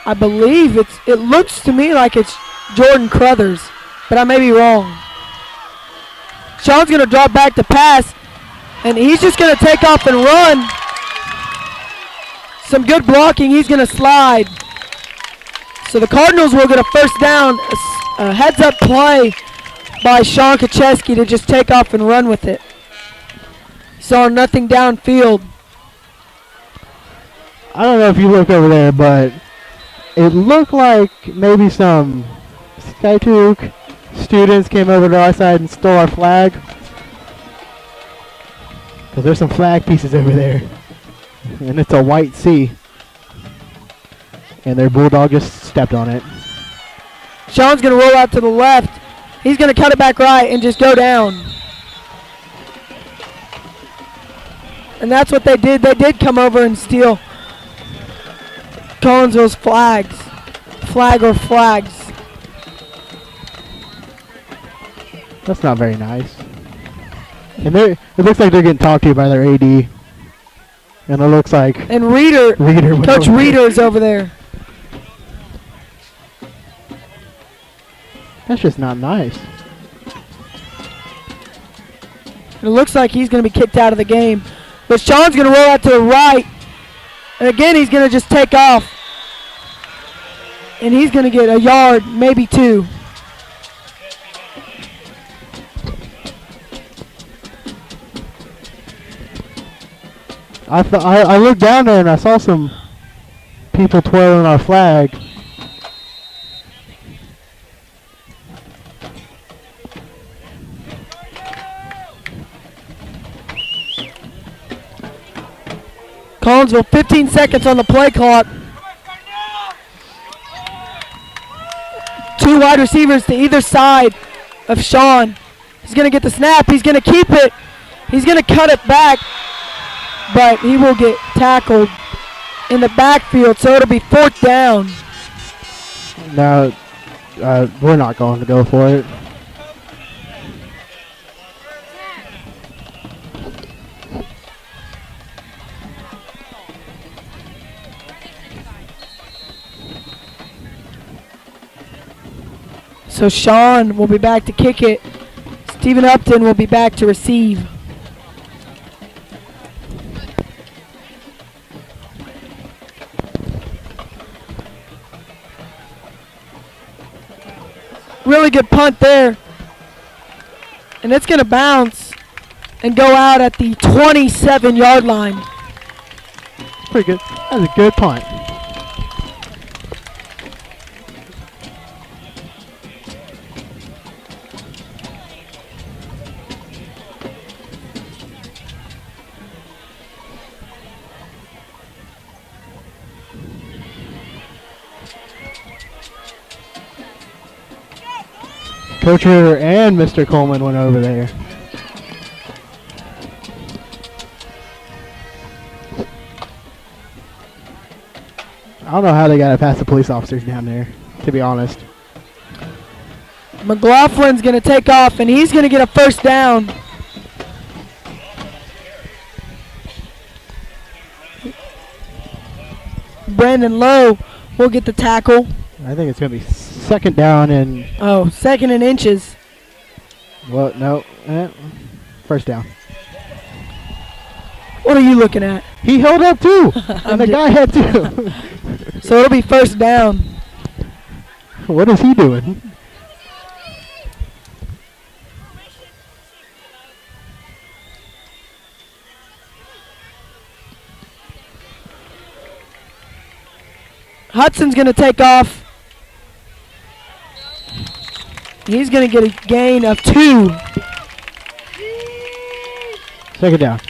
I believe it looks to me like it's Jordan Crothers, but I may be wrong. Sean's going to drop back to pass, and he's just going to take off and run. Some good blocking. He's going to slide. So the Cardinals will get a first down, a heads-up play by Sean Kacheski to just take off and run with it. Saw nothing downfield. I don't know if you looked over there, but it looked like maybe some Skiatook students came over to our side and stole our flag. Because there's some flag pieces over there. And it's a white C. And their Bulldog just stepped on it. Sean's going to roll out to the left. He's going to cut it back right and just go down. And that's what they did. They did come over and steal Collinsville's flags. Flag or flags. That's not very nice. And it looks like they're getting talked to by their AD. And it looks like And Reeder went Coach over Reeder is over there. That's just not nice. It looks like he's going to be kicked out of the game. But Sean's going to roll out to the right. And again, he's going to just take off. And he's going to get a yard, maybe two. I looked down there and I saw some people twirling our flag. Collinsville, 15 seconds on the play clock. Two wide receivers to either side of Sean. He's going to get the snap. He's going to keep it. He's going to cut it back. But he will get tackled in the backfield, so it'll be fourth down. No, we're not going to go for it. So Sean will be back to kick it. Stephen Upton will be back to receive. Really good punt there. And it's going to bounce and go out at the 27-yard line. Pretty good. That was a good punt. Coach Ritter and Mr. Coleman went over there. I don't know how they got it past the police officers down there, to be honest. McLaughlin's going to take off, and he's going to get a first down. Brandon Lowe will get the tackle. I think it's going to be second down and... Oh, second and inches. Well, no. First down. What are you looking at? He held up too. And the guy had too. So it'll be first down. What is he doing? Hudson's going to take off. He's going to get a gain of 2. Second down.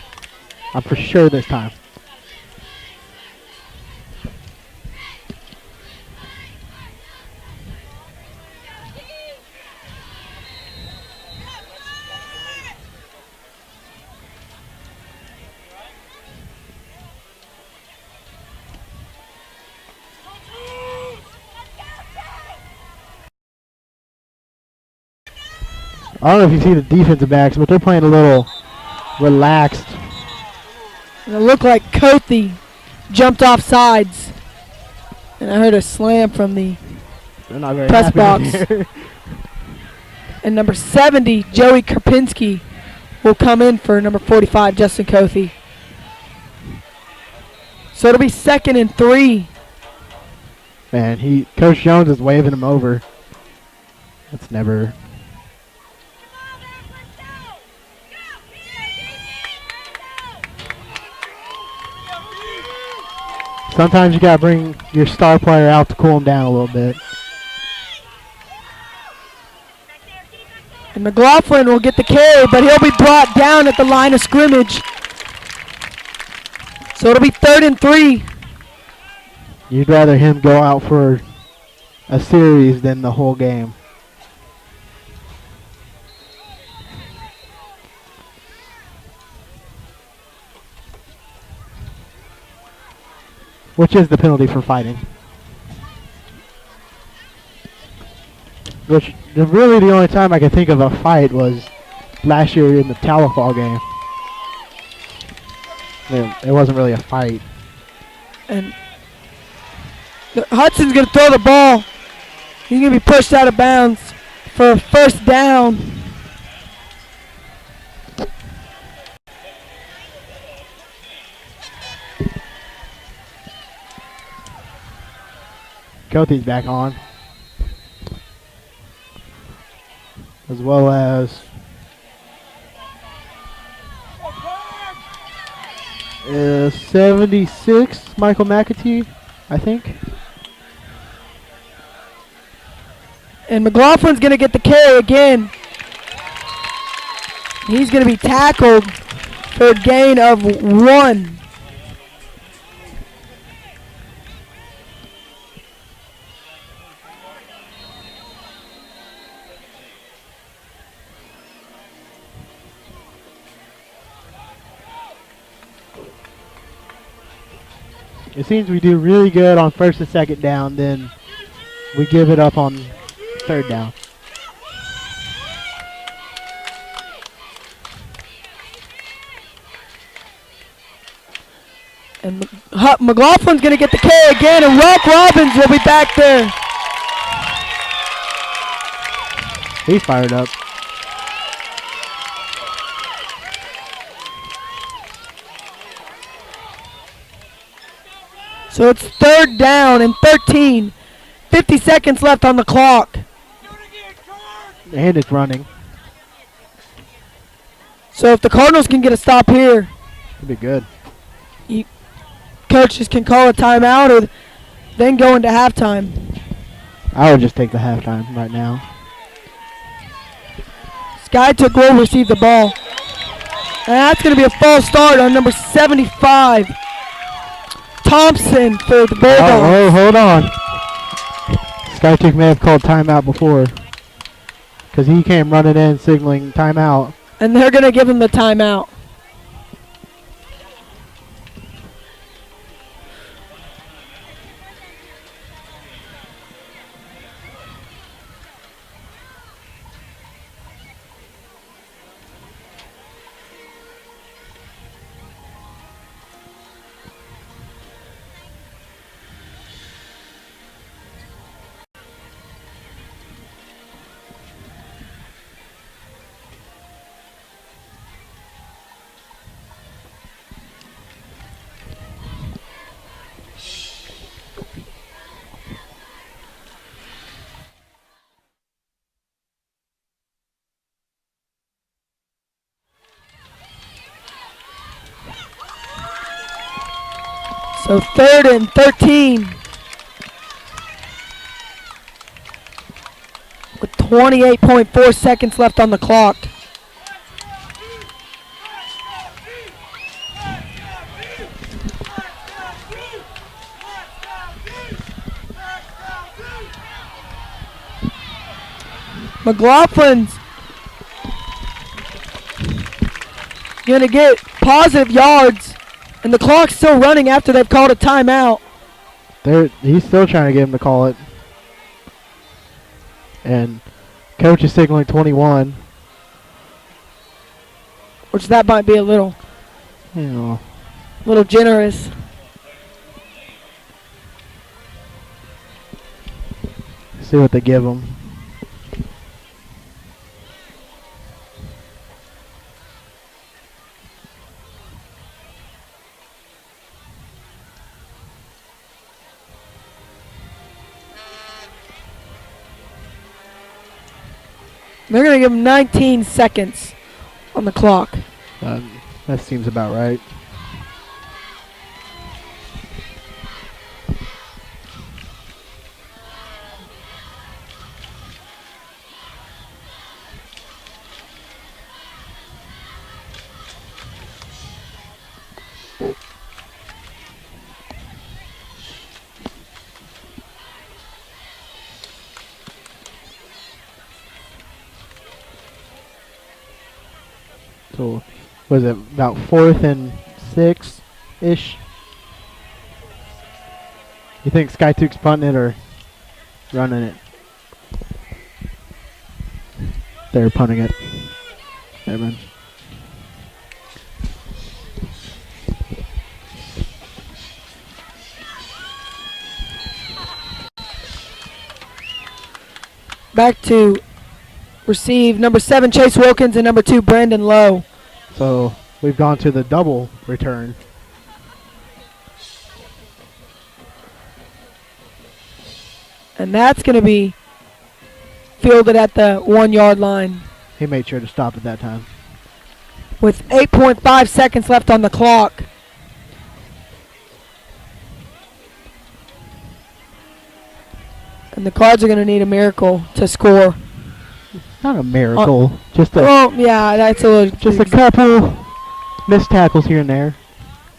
I'm for sure this time. I don't know if you see the defensive backs, but they're playing a little relaxed. And it looked like Kothi jumped off sides. And I heard a slam from the They're not very press happy box. here. And number 70, Joey Karpinski, will come in for number 45, Justin Kothi. So it'll be 2nd and 3. Man, Coach Jones is waving him over. That's never. Sometimes you gotta bring your star player out to cool him down a little bit. And McLaughlin will get the carry, but he'll be brought down at the line of scrimmage. So it'll be 3rd and 3. You'd rather him go out for a series than the whole game. Which is the penalty for fighting. Which really the only time I could think of a fight was last year in the Talafall game. It wasn't really a fight. And Hudson's going to throw the ball. He's going to be pushed out of bounds for a 1st down. Kothi's back on. As well as 76, Michael McAtee, I think. And McLaughlin's going to get the carry again. He's going to be tackled for a gain of 1. It seems we do really good on 1st and 2nd down, then we give it up on 3rd down. And McLaughlin's going to get the carry again, and Rock Robbins will be back there. He's fired up. So it's 3rd down and 13. 50 seconds left on the clock. And it's running. So if the Cardinals can get a stop here, It'd be good. coaches can call a timeout or then go into halftime. I would just take the halftime right now. Skytook will receive the ball. And that's going to be a false start on number 75. Thompson for the Bulldogs. Oh, hold on. Skytook may have called timeout before. Because he came running in signaling timeout. And they're going to give him the timeout. So 3rd and 13. With 28.4 seconds left on the clock. McLaughlin's going to get positive yards. And the clock's still running after they've called a timeout. He's still trying to get him to call it. And coach is signaling 21. which that might be a little generous. See what they give them. They're going to give him 19 seconds on the clock. That seems about right. So, was it about 4th and 6-ish? You think Skytook's punting it or running it? They're punting it. Never mind. Back to receive number 7, Chase Wilkins, and number 2, Brandon Lowe. So we've gone to the double return. And that's going to be fielded at the 1-yard line He made sure to stop at that time. with 8.5 seconds left on the clock. And the Cards are going to need a miracle to score. Not a miracle, just a Well, yeah, that's a little. just a couple missed tackles here and there.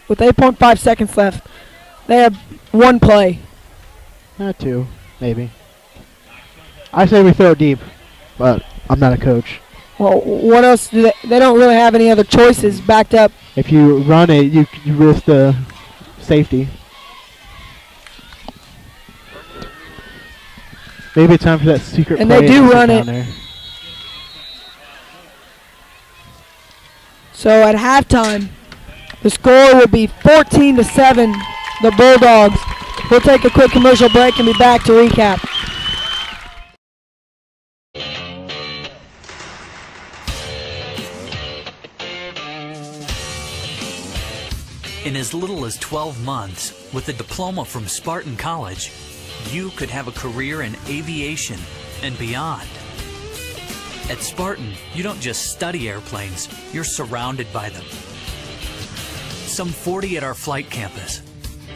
With 8.5 seconds left, they have one play. Two, maybe. I say we throw it deep, but I'm not a coach. Well, what else do they don't really have any other choices backed up. If you run it, you risk the safety. Maybe it's time for that secret And play they do to sit run down it. there. So at halftime, the score will be 14-7. The Bulldogs. We'll take a quick commercial break and be back to recap. In as little as 12 months, with a diploma from Spartan College, you could have a career in aviation and beyond. At Spartan, you don't just study airplanes, you're surrounded by them. Some 40 at our flight campus,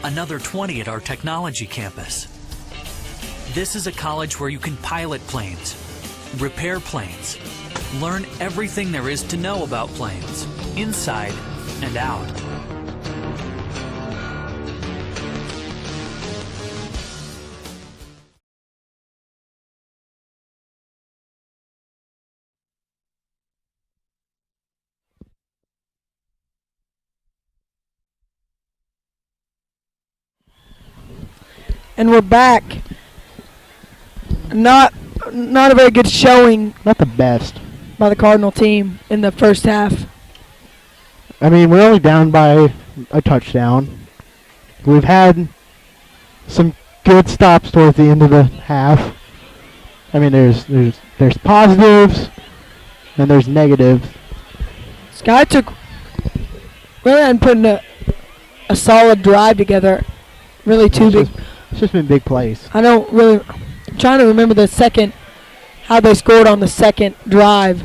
another 20 at our technology campus. This is a college where you can pilot planes, repair planes, learn everything there is to know about planes, inside and out. And we're back. Not a very good showing Not the best. by the Cardinal team in the first half. I mean, we're only down by a touchdown. We've had some good stops towards the end of the half. I mean, there's positives and there's negatives. Sky took really hadn't put a solid drive together. Really too big. It's just been big plays. I don't really. I'm trying to remember how they scored on the second drive.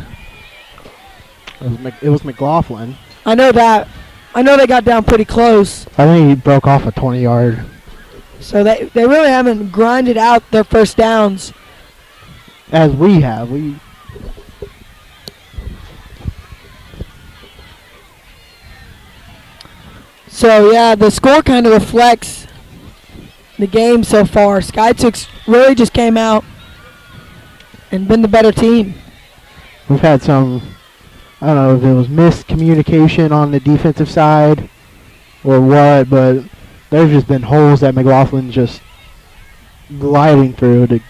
It was McLaughlin. I know that. I know they got down pretty close. I think he broke off a 20-yard. So they really haven't grinded out their first downs. As we have. So yeah, the score kind of reflects the game so far. SkyTooks really just came out and been the better team. We've had some, I don't know if it was miscommunication on the defensive side or what, but there's just been holes that McLaughlin's just gliding through to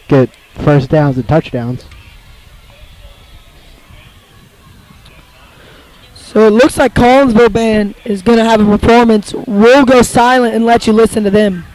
get first downs and touchdowns. So it looks like Collinsville Band is going to have a performance. We'll go silent and let you listen to them.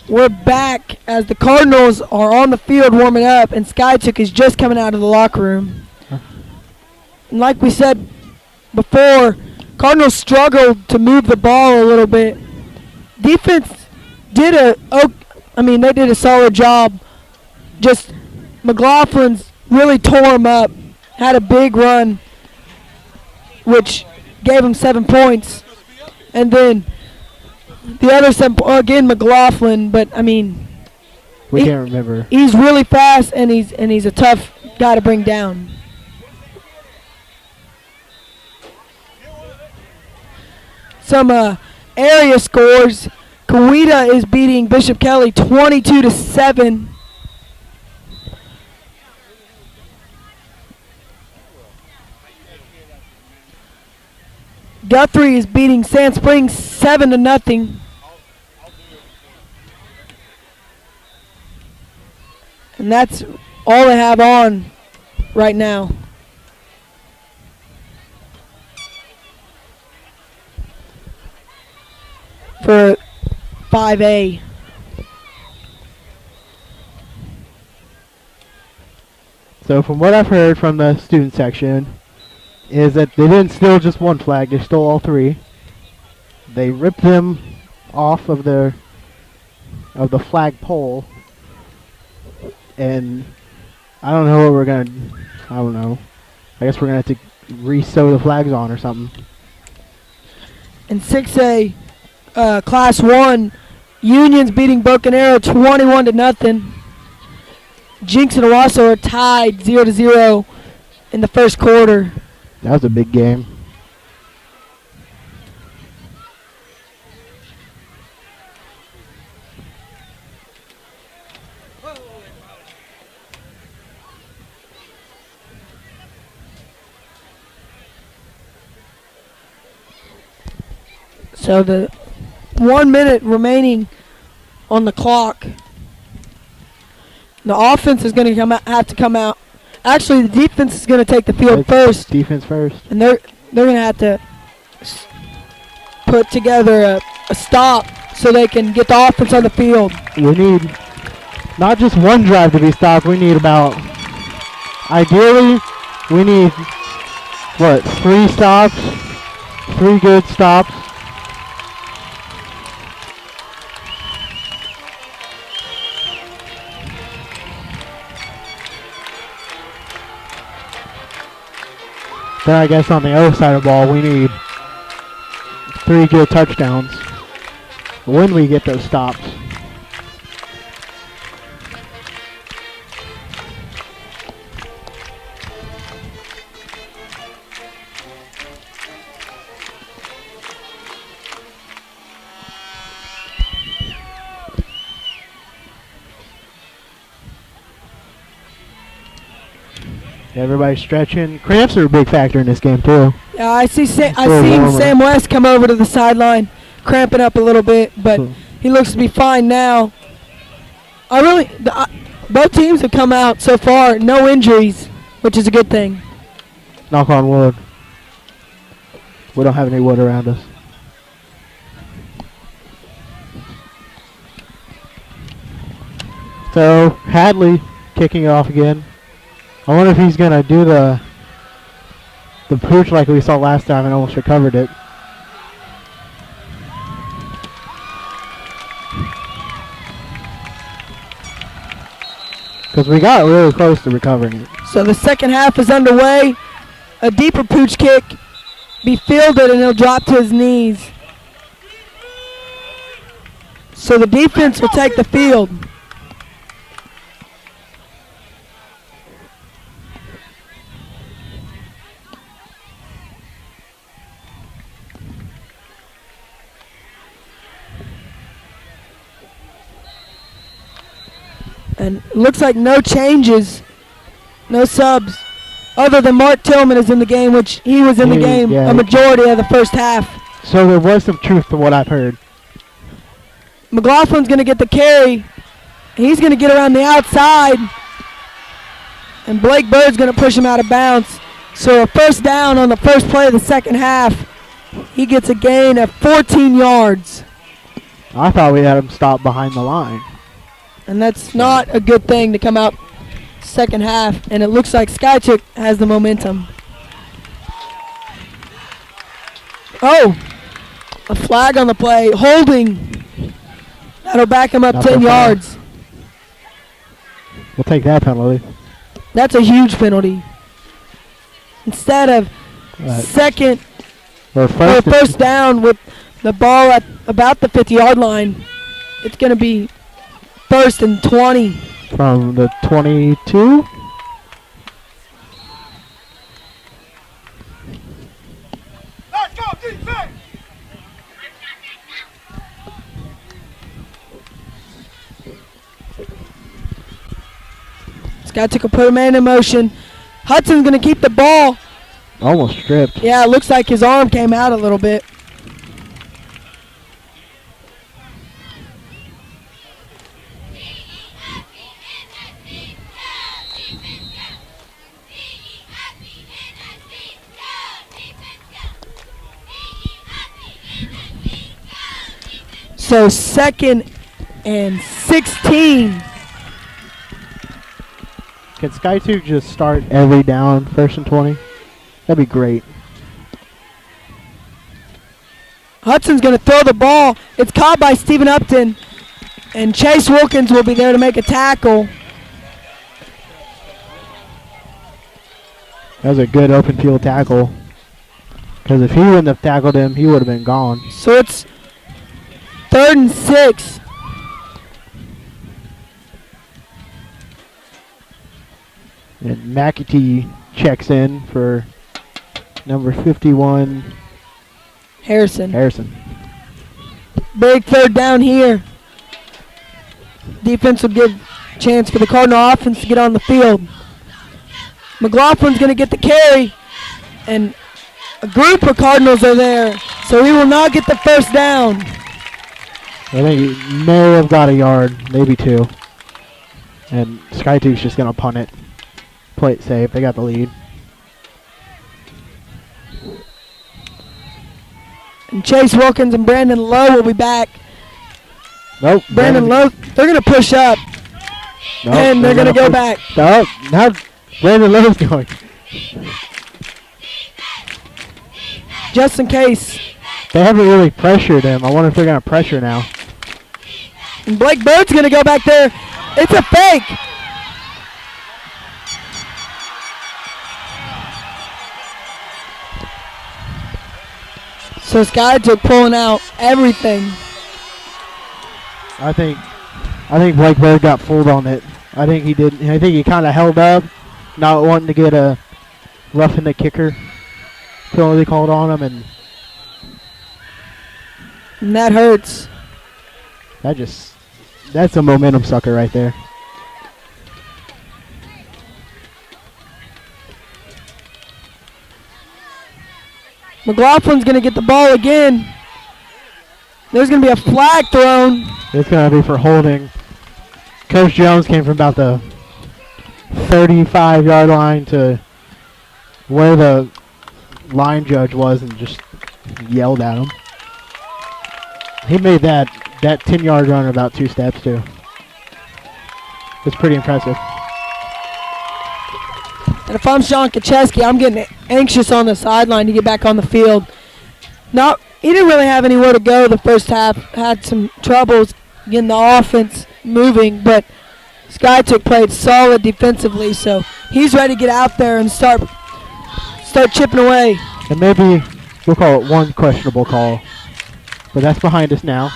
we're back as the Cardinals are on the field warming up, and Skytook is just coming out of the locker room. And like we said before, Cardinals struggled to move the ball a little bit. Defense did they did a solid job. Just McLaughlin's really tore him up, had a big run, which gave him 7 points. And then the other 7 again McLaughlin, but I mean, We can't remember. he's really fast and he's a tough guy to bring down. Some area scores. Coweta is beating Bishop Kelly 22-7. Guthrie is beating Sand Springs 7-0. And that's all they have on right now. For 5A. So from what I've heard from the student section is that they didn't steal just one flag, they stole all three. They ripped them off of the flag pole, and I don't know what we're gonna, I don't know. I guess we're gonna have to re-sew the flags on or something. In 6A, Class 1, Union's beating Broken Arrow 21-0. Jinx and Owasso are tied 0-0 in the first quarter. That was a big game. So the 1 minute remaining on the clock. The offense is going to have to come out. Actually, the defense is going to take the field It's first, Defense first. and they're going to have to put together a stop so they can get the offense on the field. We need not just one drive to be stopped. We need about, ideally, we need, 3 stops? 3 good stops. Then I guess on the other side of the ball, we need 3 good touchdowns when we get those stops. Everybody's stretching. Cramps are a big factor in this game too. Yeah, I seen warmer. Sam West come over to the sideline, cramping up a little bit, but he looks to be fine now. Both teams have come out so far, no injuries, which is a good thing. Knock on wood. We don't have any wood around us. So Hadley kicking it off again. I wonder if he's gonna do the pooch like we saw last time and almost recovered it. Because we got really close to recovering it. So the second half is underway. A deeper pooch kick, be fielded, and he'll drop to his knees. So the defense will take the field. And looks like no changes, no subs, other than Mark Tillman is in the game, which he was in the game Yeah. a majority of the first half. So there was some truth to what I've heard. McLaughlin's going to get the carry. He's going to get around the outside. And Blake Bird's going to push him out of bounds. So a first down on the first play of the second half. He gets a gain of 14 yards. I thought we had him stop behind the line. And that's not a good thing to come out second half. And it looks like Skychick has the momentum. Oh, a flag on the play. Holding. That'll back him up Not 10 so far. yards. We'll take that penalty. That's a huge penalty. Instead of Right. second Or or first, first down with the ball at about the 50-yard line, it's going to be first and 20. from the 22. Skychick will put a man in motion. Hudson's going to keep the ball. Almost stripped. Yeah, it looks like his arm came out a little bit. So 2nd and 16. Can Sky2 just start every down, first and 20? That'd be great. Hudson's going to throw the ball. It's caught by Stephen Upton. And Chase Wilkins will be there to make a tackle. That was a good open field tackle. Because if he wouldn't have tackled him, he would have been gone. So it's 3rd and 6. And McAtee checks in for number 51, Harrison. Harrison. Big 3rd down here. Defense will give a chance for the Cardinal offense to get on the field. McLaughlin's going to get the carry. And a group of Cardinals are there. So he will not get the first down. I think he may have got a yard, maybe 2. And Sky2's just going to punt it. Play it safe. They got the lead. And Chase Wilkins and Brandon Lowe will be back. Nope. Brandon Lowe, they're going to push up. Nope, And they're going to go back. Oh, now Brandon Lowe's going. Just in case. They haven't really pressured him. I wonder if they're going to pressure now. And Blake Bird's going to go back there. It's a fake. So Skychick pulling out everything. I think Blake Bird got fooled on it. I think he did. I think he kind of held up, not wanting to get a roughing the kicker penalty called on him, And that hurts. that's a momentum sucker right there. McLaughlin's going to get the ball again. There's going to be a flag thrown. It's going to be for holding. Coach Jones came from about the 35-yard line to where the line judge was and just yelled at him. He made that 10-yard run in about 2 steps, too. It's pretty impressive. And if I'm Sean Kacheski, I'm getting anxious on the sideline to get back on the field. He didn't really have anywhere to go the first half. Had some troubles getting the offense moving, but Skychick played solid defensively, so he's ready to get out there and start chipping away. And maybe we'll call it one questionable call, but that's behind us now.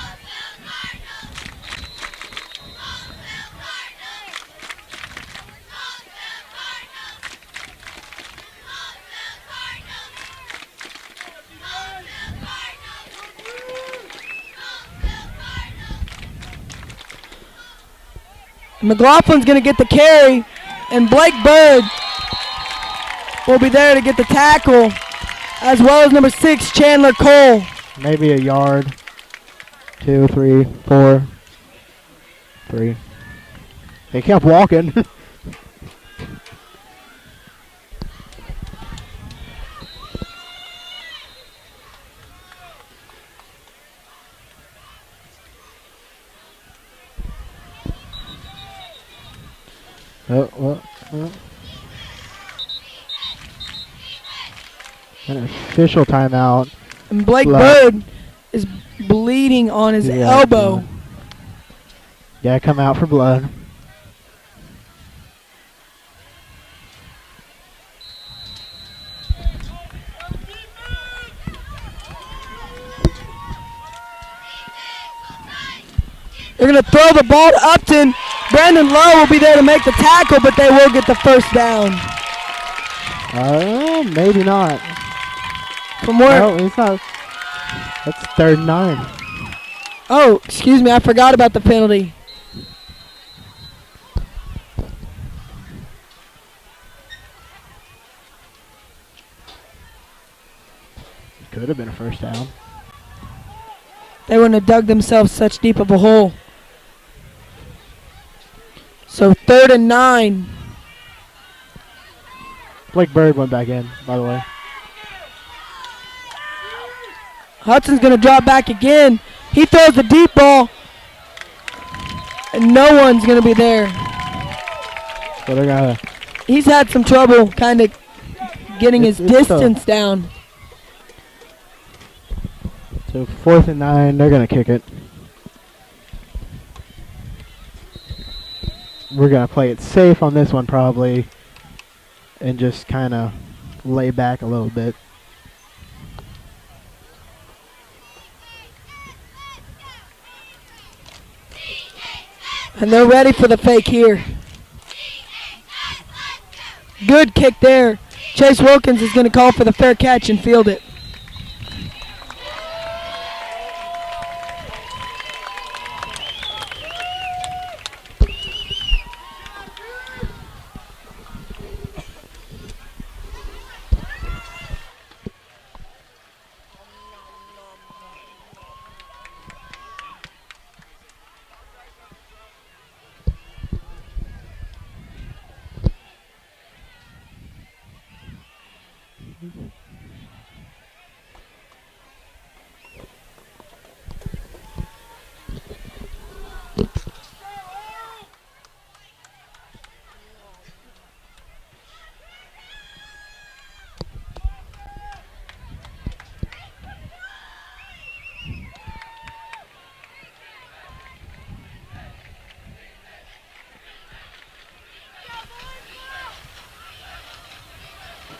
McLaughlin's going to get the carry, and Blake Bird will be there to get the tackle, as well as number 6, Chandler Cole. Maybe a yard. 2, 3, 4, 3. They kept walking. Oh. An official timeout. And Blake Blood. Bird is bleeding on his Yeah, elbow. Yeah, come out for blood. They're going to throw the ball to Upton. Brandon Lowe will be there to make the tackle, but they will get the first down. Maybe not. From where? No, it's not. That's 3rd and 9. Oh, excuse me. I forgot about the penalty. Could have been a first down. They wouldn't have dug themselves such deep of a hole. So 3rd and 9. Blake Bird went back in, by the way. Hudson's going to drop back again. He throws the deep ball. And no one's going to be there. So they're gonna. He's had some trouble kind of getting his It's distance down. So 4th and 9. They're gonna kick it. We're gonna play it safe on this one probably, and just kind of lay back a little bit. And they're ready for the fake here. Good kick there. Chase Wilkins is going to call for the fair catch and field it.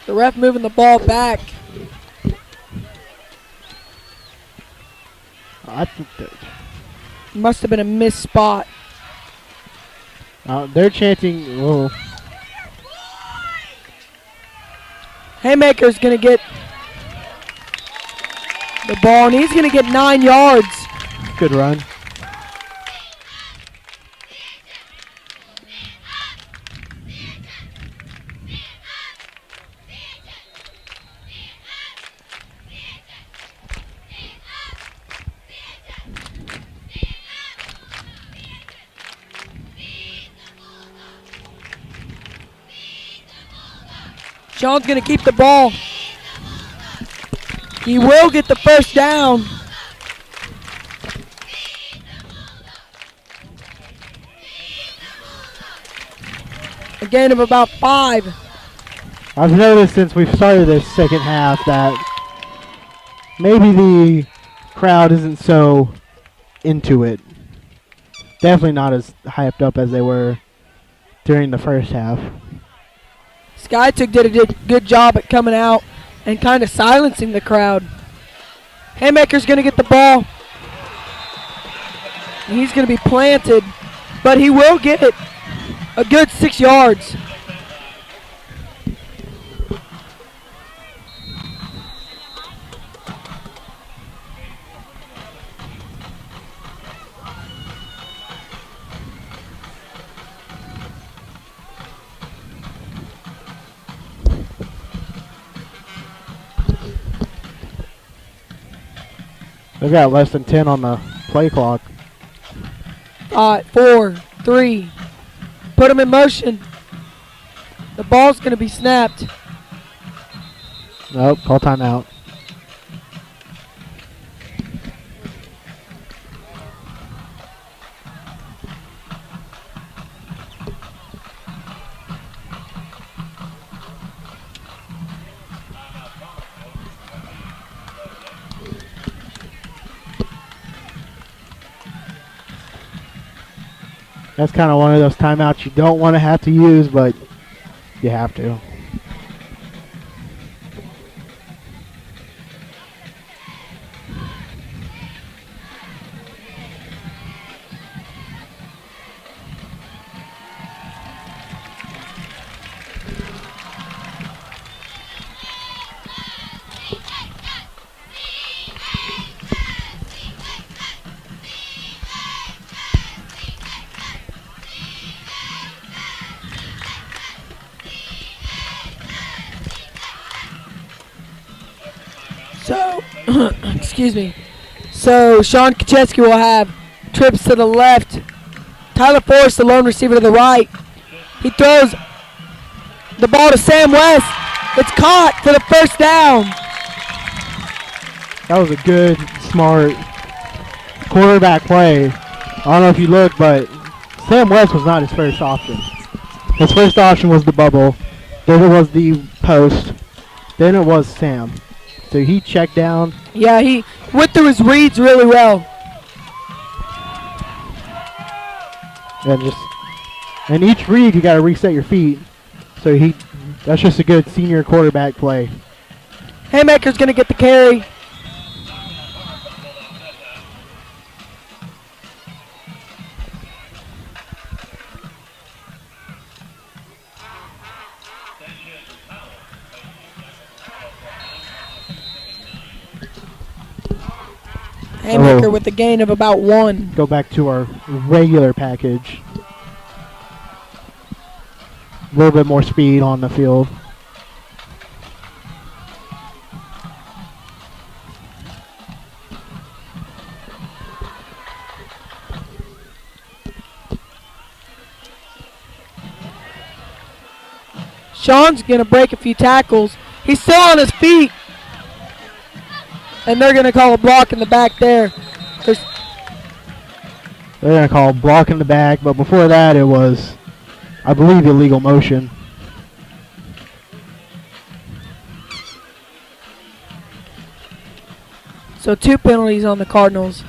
The ref moving the ball back. I think that Must have been a missed spot. they're chanting. Oh, Haymaker's going to get the ball, and he's going to get 9 yards. good run. Sean's going to keep the ball. He will get the first down. A gain of about 5. I've noticed since we've started this second half that maybe the crowd isn't so into it. Definitely not as hyped up as they were during the first half. Skytook did a good job at coming out and kind of silencing the crowd. Haymaker's going to get the ball. He's going to be planted, but he will get it a good 6 yards. They've got less than 10 on the play clock. 5, 4, 3. Put him in motion. The ball's going to be snapped. Nope, call timeout. That's kind of one of those timeouts you don't want to have to use, but you have to. So, excuse me. So Sean Kacheski will have trips to the left. Tyler Forrest, the lone receiver, to the right. He throws the ball to Sam West. It's caught for the first down. That was a good, smart quarterback play. I don't know if you look, but Sam West was not his first option. His first option was the bubble. Then it was the post. Then it was Sam. So he checked down. Yeah, he went through his reads really well. And each read you got to reset your feet. So that's just a good senior quarterback play. Haymaker's going to get the carry. Haymaker with a gain of about 1. Go back to our regular package. A little bit more speed on the field. Sean's going to break a few tackles. He's still on his feet. And they're going to call a block in the back there. They're going to call a block in the back, but before that it was, I believe, illegal motion. So 2 penalties on the Cardinals.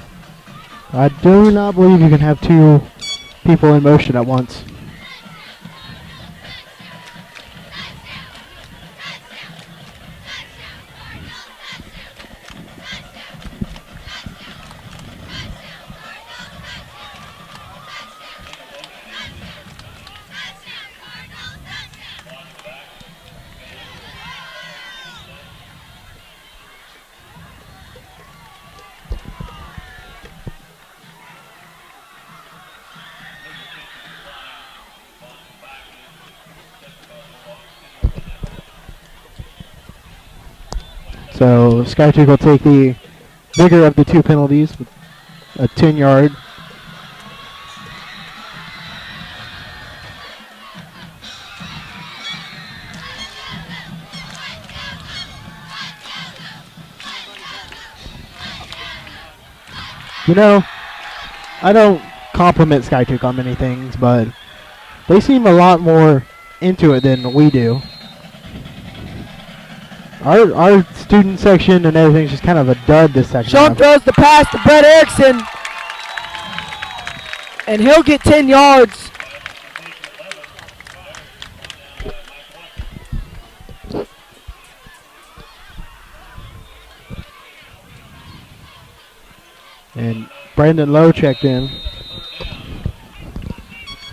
I do not believe you can have 2 people in motion at once. So Skytook will take the bigger of the 2 penalties, with a 10-yard. You know, I don't compliment Skytook on many things, but they seem a lot more into it than we do. Our student section and everything's just kind of a dud this section. Sean throws the pass to Brett Erickson. And he'll get 10 yards. And Brandon Lowe checked in,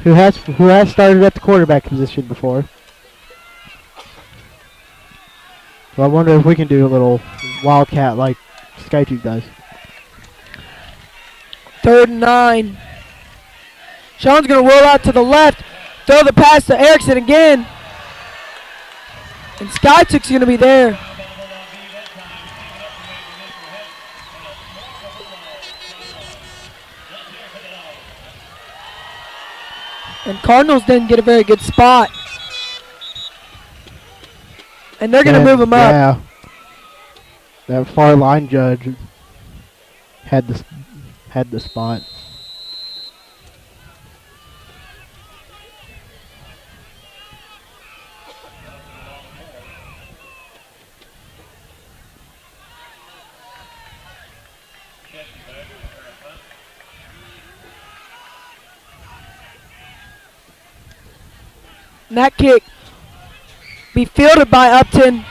who has started at the quarterback position before. So I wonder if we can do a little wildcat like Skytube does. 3rd and 9. Sean's going to roll out to the left, throw the pass to Erickson again. And Skytook's going to be there. And Cardinals didn't get a very good spot. And they're going to move him up. Yeah. That far line judge had the spot. And that kick be fielded by Upton.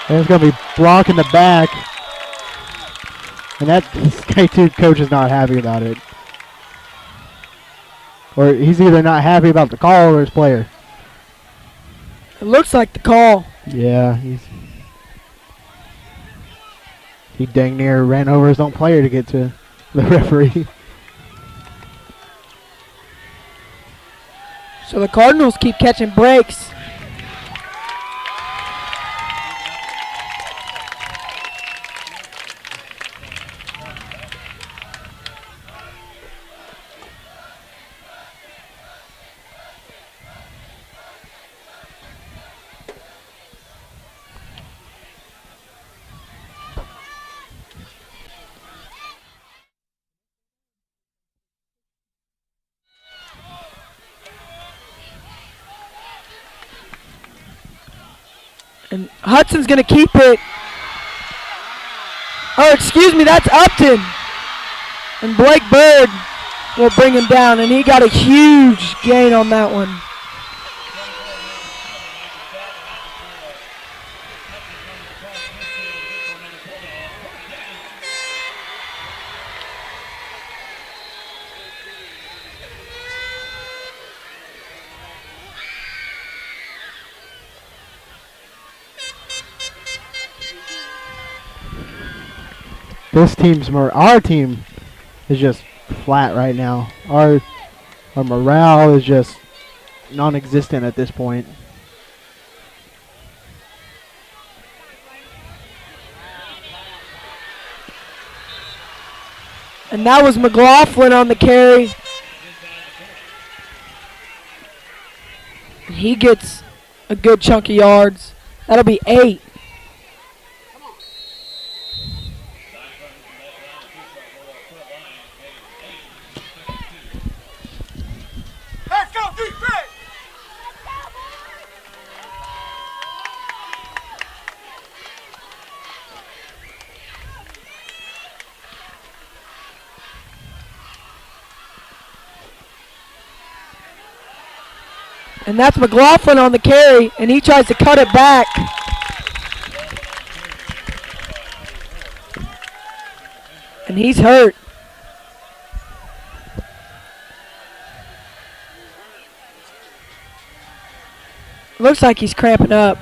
And it's going to be blocking the back. And that Sky2 coach is not happy about it. Or he's either not happy about the call or his player. It looks like the call. Yeah, he dang near ran over his own player to get to the referee. So the Cardinals keep catching breaks. And Hudson's going to keep it. Oh, excuse me, that's Upton. And Blake Bird will bring him down, and he got a huge gain on that one. Our team is just flat right now. Our morale is just non-existent at this point. And that was McLaughlin on the carry. He gets a good chunk of yards. That'll be 8. And that's McLaughlin on the carry, and he tries to cut it back. And he's hurt. Looks like he's cramping up.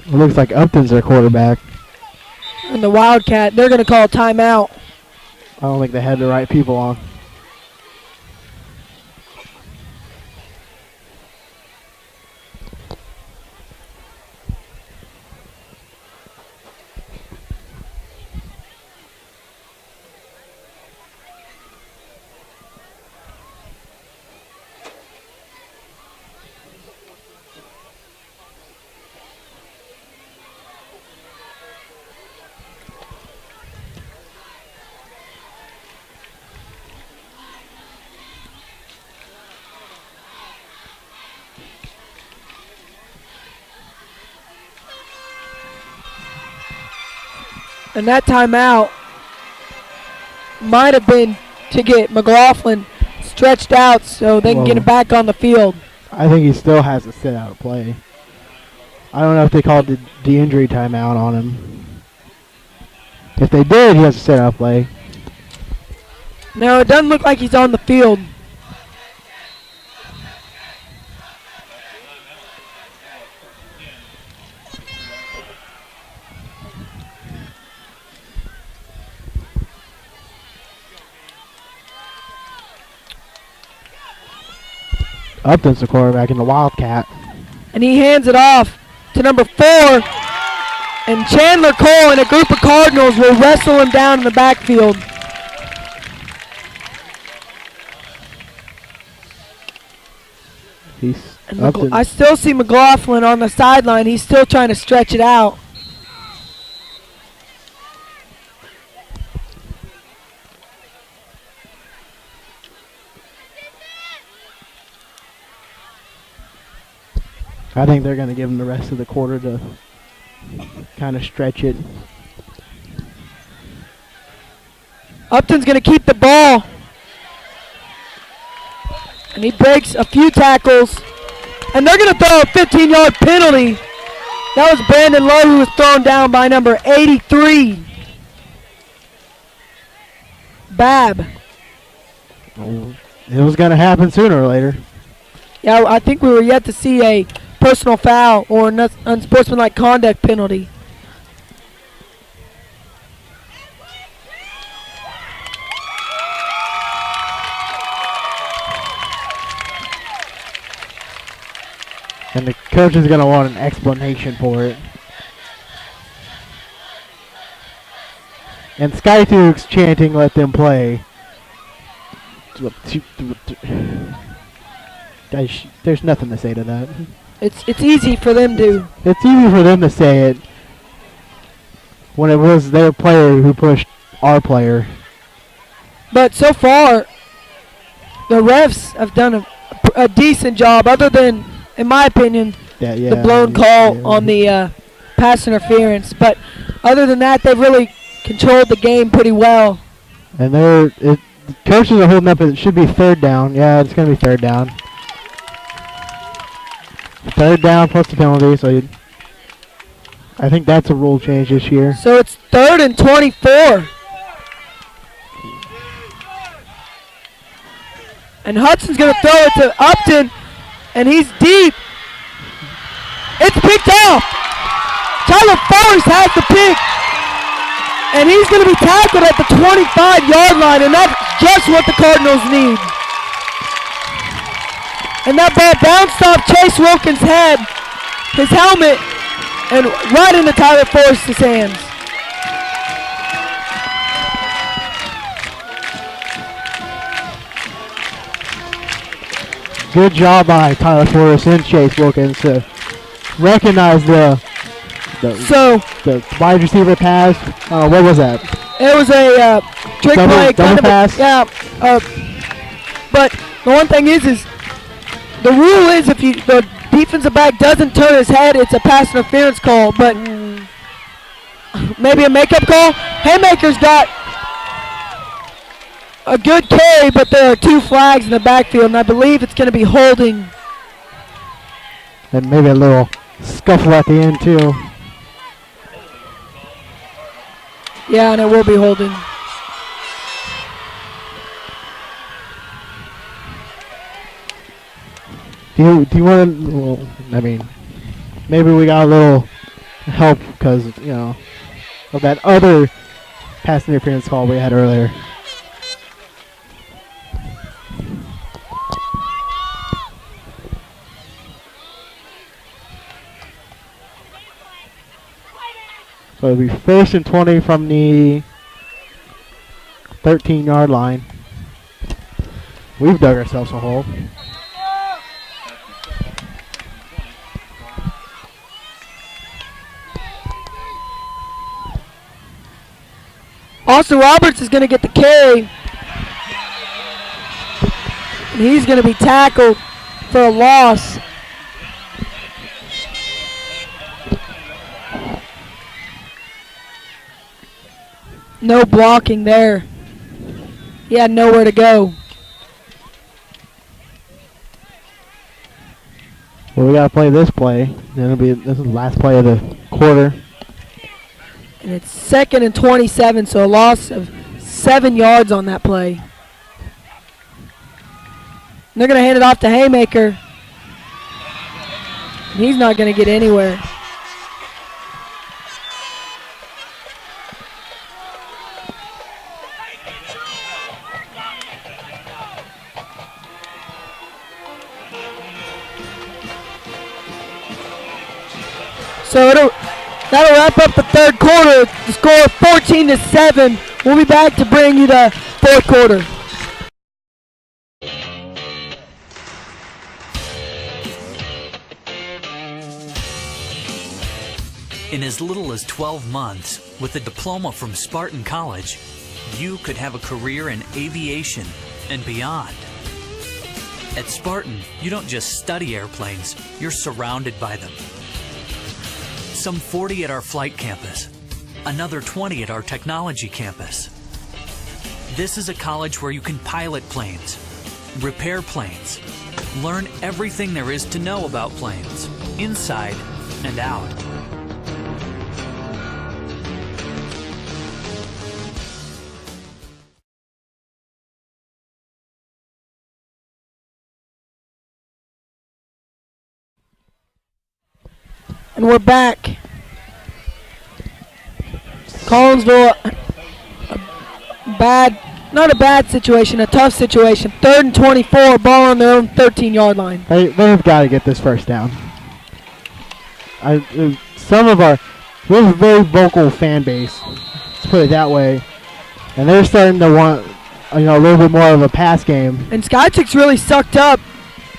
It looks like Upton's their quarterback. And the Wildcat, they're going to call timeout. I don't think they had the right people on. And that timeout might have been to get McLaughlin stretched out so they can get him back on the field. I think he still has to sit out a play. I don't know if they called the injury timeout on him. If they did, he has to sit out a play. No, it doesn't look like he's on the field. Upton's the quarterback in the Wildcat. And he hands it off to number 4. And Chandler Cole and a group of Cardinals will wrestle him down in the backfield. I still see McLaughlin on the sideline. He's still trying to stretch it out. I think they're going to give him the rest of the quarter to kind of stretch it. Upton's going to keep the ball. And he breaks a few tackles. And they're going to throw a 15-yard penalty. That was Brandon Lowe, who was thrown down by number 83. Bab. It was going to happen sooner or later. Yeah, I think we were yet to see a personal foul or an unsportsmanlike conduct penalty. And the coach is going to want an explanation for it. And Sky Duke's chanting, "Let them play." There's nothing to say to that. It's easy for them to. It's easy for them to say it when it was their player who pushed our player. But so far, the refs have done a decent job, other than, in my opinion, the blown call on the pass interference. But other than that, they've really controlled the game pretty well. And the coaches are holding up. It should be third down. Yeah, it's going to be third down. Third down plus the penalty. So I think that's a rule change this year. So it's 3rd and 24. And Hudson's going to throw it to Upton. And he's deep. It's picked off. Tyler Forrest has the pick. And he's going to be tackled at the 25-yard line. And that's just what the Cardinals need. And that ball bounced off Chase Wilkins' head, his helmet, and right into Tyler Forrest's hands. Good job by Tyler Forrest and Chase Wilkins to recognize the wide receiver pass. What was that? It was a trick play, double pass. But the one thing is the rule is if the defensive back doesn't turn his head, it's a pass interference call. But maybe a makeup call. Haymaker's got a good carry, but there are 2 flags in the backfield, and I believe it's going to be holding. And maybe a little scuffle at the end too. Yeah, and it will be holding. Do you want to? Well, I mean, maybe we got a little help because of that other pass interference call we had earlier. So it'll be 1st and 20 from the 13-yard line. We've dug ourselves a hole. Austin Roberts is going to get the carry. And he's going to be tackled for a loss. No blocking there. He had nowhere to go. Well, we got to play this play. Then this is the last play of the quarter. And it's 2nd and 27, so a loss of 7 yards on that play. And they're going to hand it off to Haymaker. And he's not going to get anywhere. So that'll wrap up the 3rd quarter. The score 14-7. We'll be back to bring you the 4th quarter. In as little as 12 months, with a diploma from Spartan College, you could have a career in aviation and beyond. At Spartan, you don't just study airplanes, you're surrounded by them. Some 40 at our flight campus, another 20 at our technology campus. This is a college where you can pilot planes, repair planes, learn everything there is to know about planes, inside and out. And we're back. Collinsville, not a bad situation, a tough situation. 3rd and 24, ball on their own 13-yard line. They've got to get this first down. We have a very vocal fan base, let's put it that way, and they're starting to want, a little bit more of a pass game. And Skychick's really sucked up.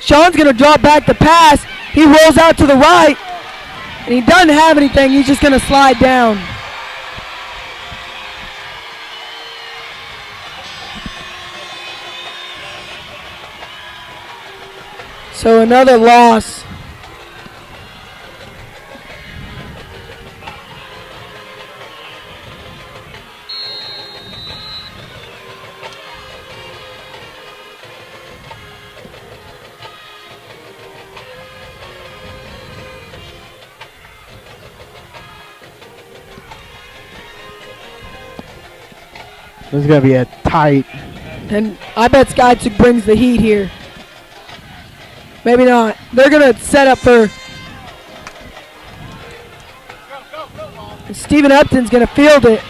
Sean's going to drop back the pass. He rolls out to the right, and he doesn't have anything. He's just going to slide down. So another loss. This is going to be a tight. And I bet Skychick brings the heat here. Maybe not. They're going to set up for... Stephen Upton's going to field it.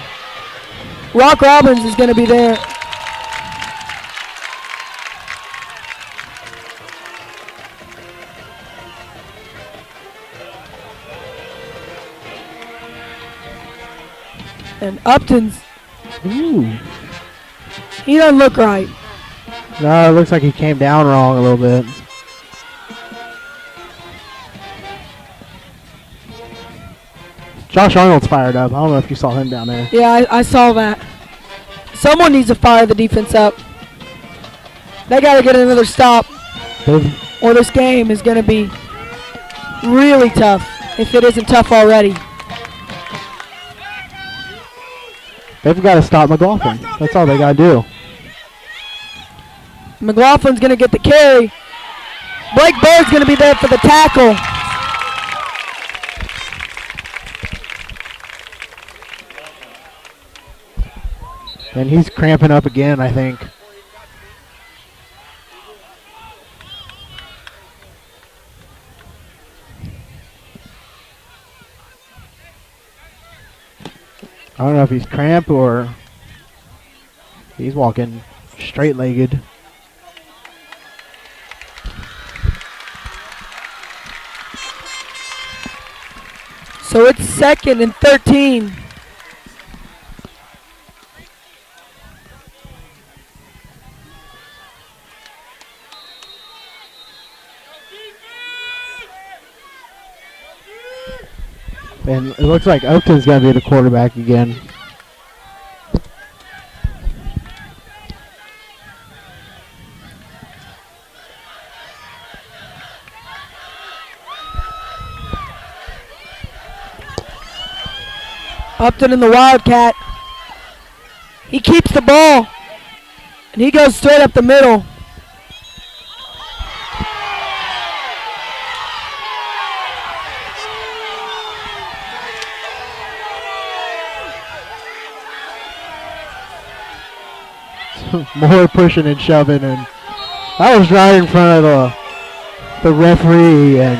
Rock Robbins is going to be there. And Upton's... Ooh. He doesn't look right. No, it looks like he came down wrong a little bit. Josh Arnold's fired up. I don't know if you saw him down there. Yeah, I saw that. Someone needs to fire the defense up. They got to get another stop, or this game is going to be really tough, if it isn't tough already. They've got to stop McLaughlin. That's all they got to do. McLaughlin's going to get the carry. Blake Bird's going to be there for the tackle. And he's cramping up again, I think. I don't know if he's cramped or he's walking straight-legged. So it's 2nd and 13. And it looks like Upton's going to be the quarterback again. Upton in the Wildcat. He keeps the ball. And he goes straight up the middle. More pushing and shoving, and that was right in front of the referee and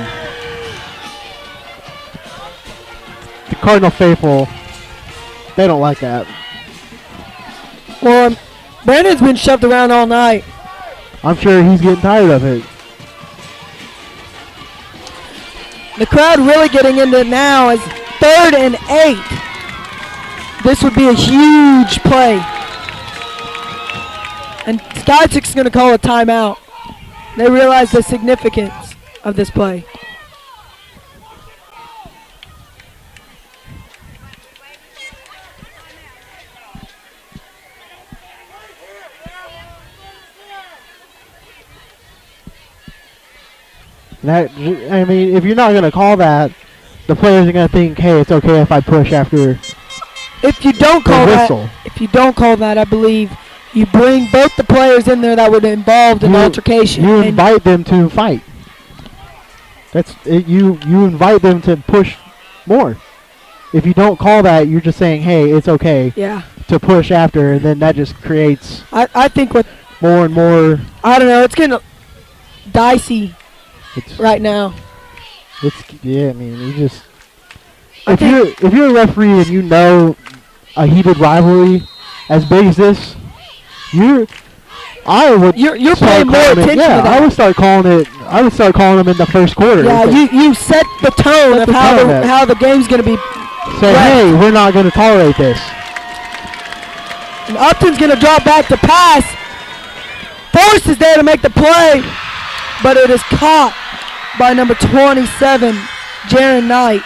the Cardinal faithful. They don't like that. Well, Brandon's been shoved around all night. I'm sure he's getting tired of it. The crowd really getting into it now is 3rd and 8. This would be a huge play. And Skychick's going to call a timeout. They realize the significance of this play. That, I mean, if you're not going to call that, the players are going to think, hey, it's okay if I push after If you don't the call whistle. that, I believe you bring both the players in there that were involved in the altercation. You and invite them to fight. That's it, you invite them to push more. If you don't call that, you're just saying, hey, it's okay yeah, to push after, and then that just creates I think what more and more. I don't know. It's getting dicey It's right now. yeah. I mean, you just I if you're a referee and you know a heated rivalry as big as this, you're You're start paying more calling attention it, yeah, to that. I would start calling it. I would start calling them in the first quarter. Yeah, you set the tone Set of the tone that- how the game's going to be. say, right. hey, we're not going to tolerate this. And Upton's going to drop back to pass. Force is there to make the play, but it is caught by number 27, Jaron Knight.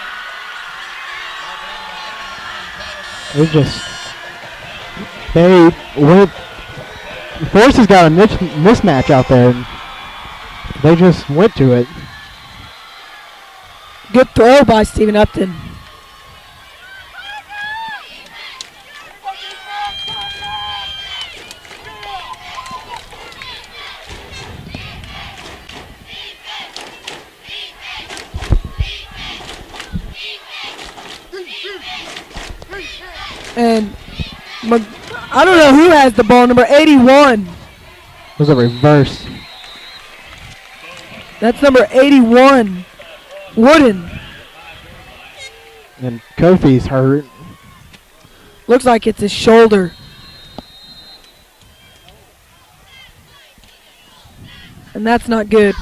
It's just they went. Force has got a mismatch out there, and they just went to it. Good throw by Stephen Upton. And I don't know who has the ball, number 81. It was a reverse. That's number 81, Wooden. And Kofi's hurt. Looks like it's his shoulder. And that's not good.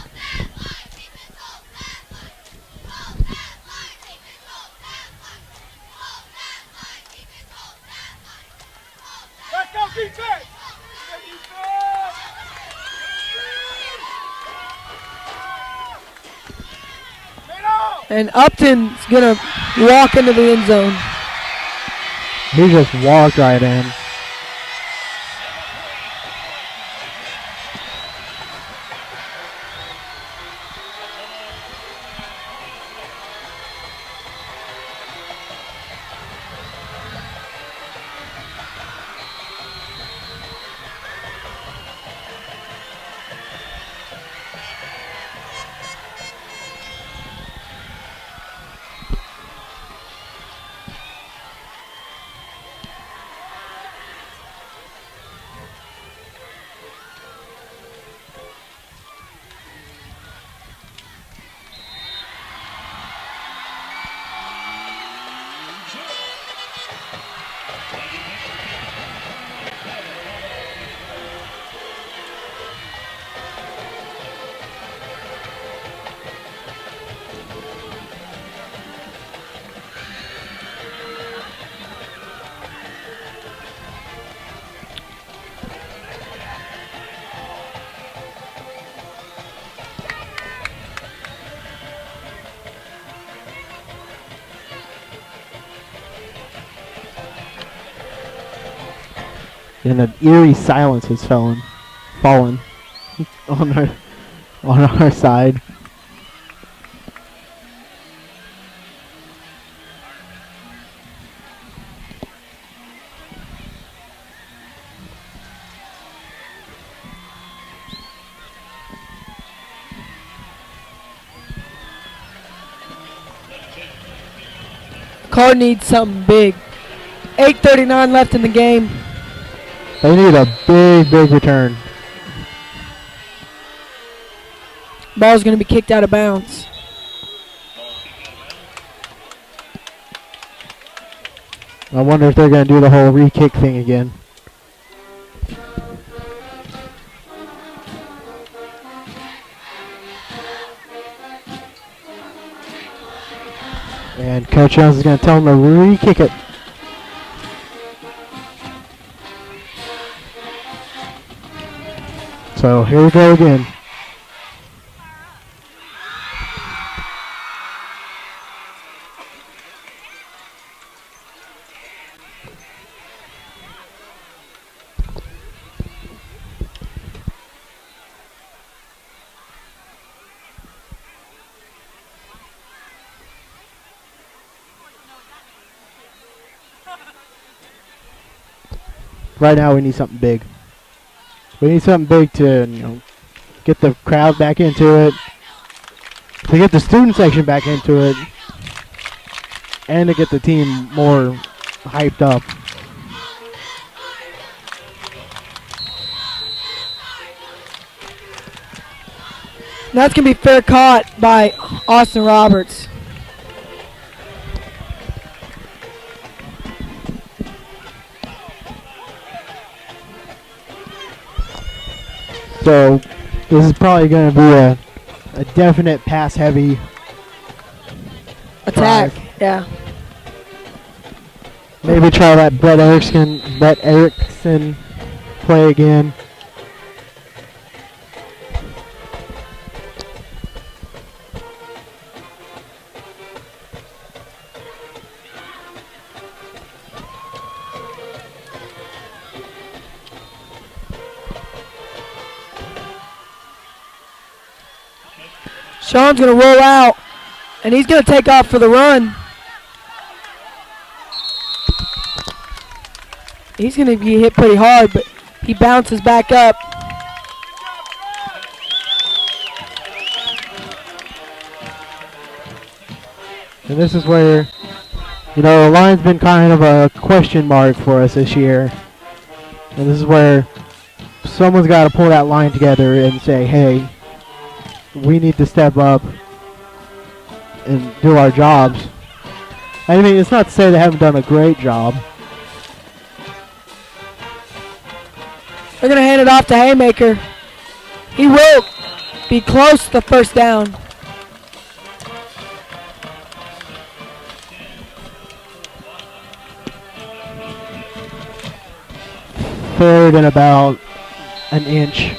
And Upton's going to walk into the end zone. He just walked right in. And an eerie silence has fallen on our side. Card needs something big. 8:39 left in the game. They need a big return. Ball's going to be kicked out of bounds. I wonder if they're going to do the whole re-kick thing again. And Coach Jones is going to tell them to re-kick it. So here we go again. right now we need something big. We need something big to, get the crowd back into it, to get the student section back into it, and to get the team more hyped up. That's going to be fair caught by Austin Roberts. So this is probably going to be a definite pass-heavy Attack. drive. Yeah. Maybe try that Brett Erickson play again. Sean's going to roll out, and he's going to take off for the run. He's going to be hit pretty hard, but he bounces back up. And this is where, the line's been kind of a question mark for us this year. And this is where someone's got to pull that line together and say, hey, we need to step up and do our jobs. I mean, it's not to say they haven't done a great job. They're going to hand it off to Haymaker. He will be close to the first down. Third and about an inch.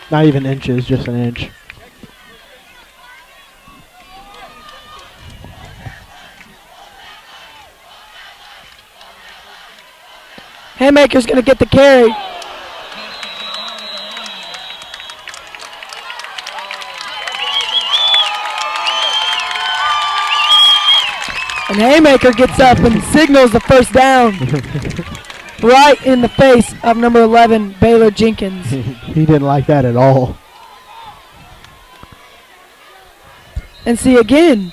Not even inches, just an inch. Haymaker's going to get the carry. And Haymaker gets up and signals the first down. Right in the face of number 11, Baylor Jenkins. He didn't like that at all. And see, again,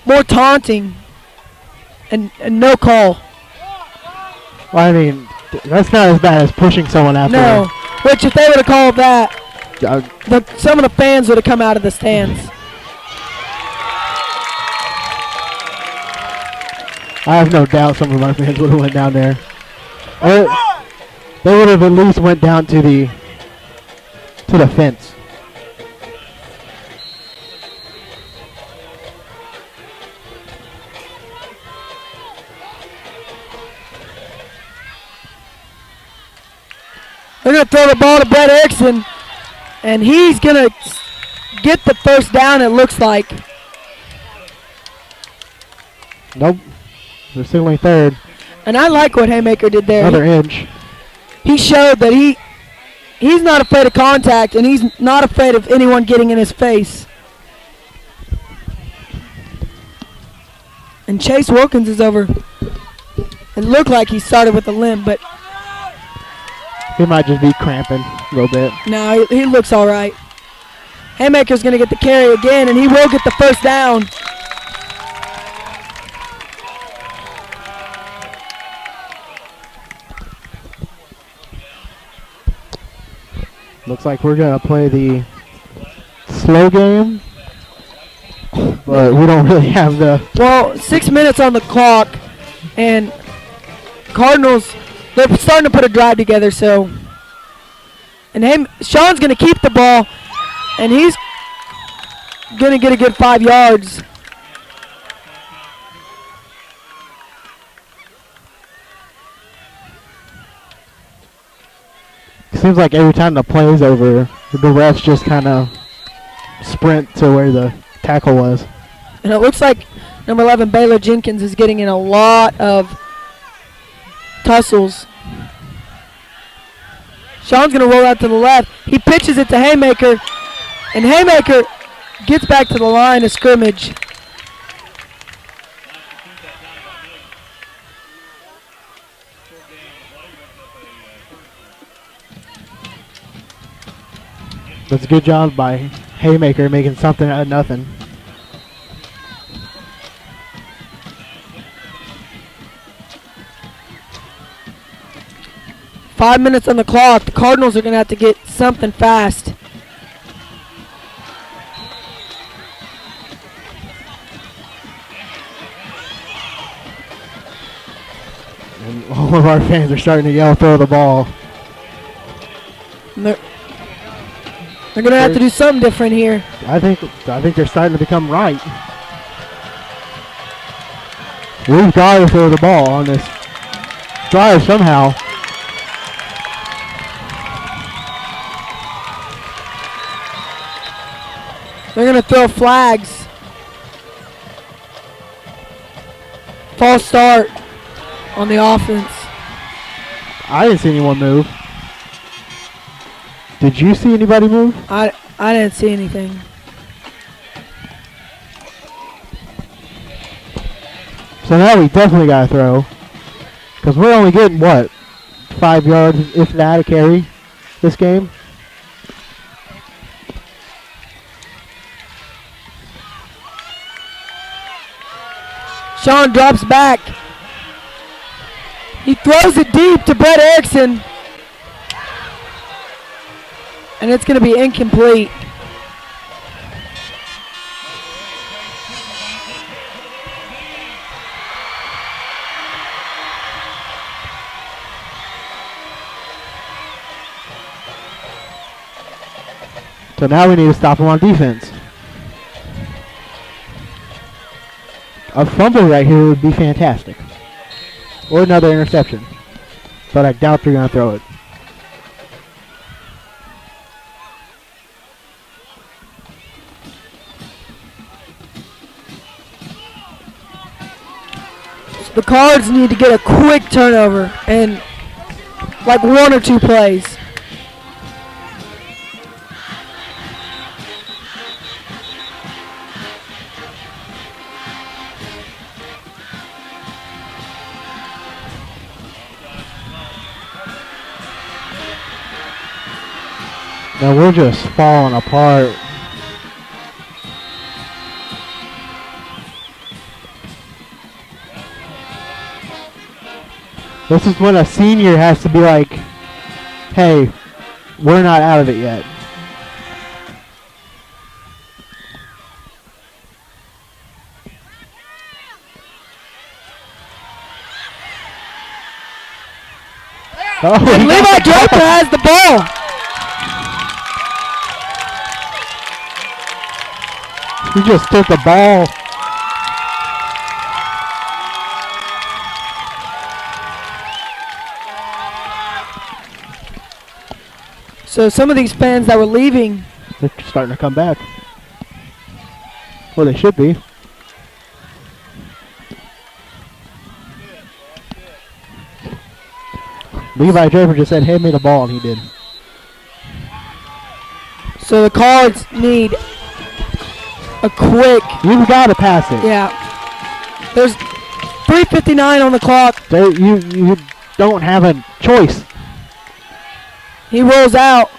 more taunting and no call. Well, I mean, that's not as bad as pushing someone out No, which if they would have called that, there. some of the fans would have come out of the stands. I have no doubt some of our fans would have went down there. Or they would have at least went down to the fence. They're going to throw the ball to Brett Erickson, and he's going to get the first down, it looks like. Nope. They're signaling third. And I like what Haymaker did there. Another inch. He showed that he's not afraid of contact, and he's not afraid of anyone getting in his face. And Chase Wilkins is over. It looked like he started with a limp, but He might just be cramping a little bit. no, he looks all right. Haymaker's going to get the carry again, and he will get the first down. Looks like we're going to play the slow game, but we don't really have the... Well, 6 minutes on the clock, and Cardinals, they're starting to put a drive together, so. And Sean's going to keep the ball, and he's going to get a good 5 yards. Seems like every time the play is over, the refs just kind of sprint to where the tackle was. And it looks like number 11, Baylor Jenkins, is getting in a lot of tussles. Sean's going to roll out to the left. He pitches it to Haymaker, and Haymaker gets back to the line of scrimmage. That's a good job by Haymaker making something out of nothing. Five minutes on the clock. The Cardinals are going to have to get something fast. And all of our fans are starting to yell, throw the ball. And they're going to have to do something different here. I think they're starting to become right. We've got to throw the ball on this drive somehow. They're going to throw flags. False start on the offense. I didn't see anyone move. Did you see anybody move? I didn't see anything. So now we definitely got to throw. Because we're only getting, what, 5 yards, if that, a carry this game? Sean drops back. He throws it deep to Brett Erickson. And it's going to be incomplete. So now we need to stop him on defense. A fumble right here would be fantastic. Or another interception. But I doubt they're going to throw it. The Cards need to get a quick turnover and like 1 or 2 plays. Now we're just falling apart. This is when a senior has to be like, hey, we're not out of it yet. Oh, And Levi Draper has the ball. He just took the ball. So some of these fans that were leaving, They're starting to come back. Well, they should be. Levi Draper just said, hand me the ball, and he did. so the Cards need a quick, You've got to pass it. yeah. There's 3:59 on the clock. You don't have a choice. He rolls out.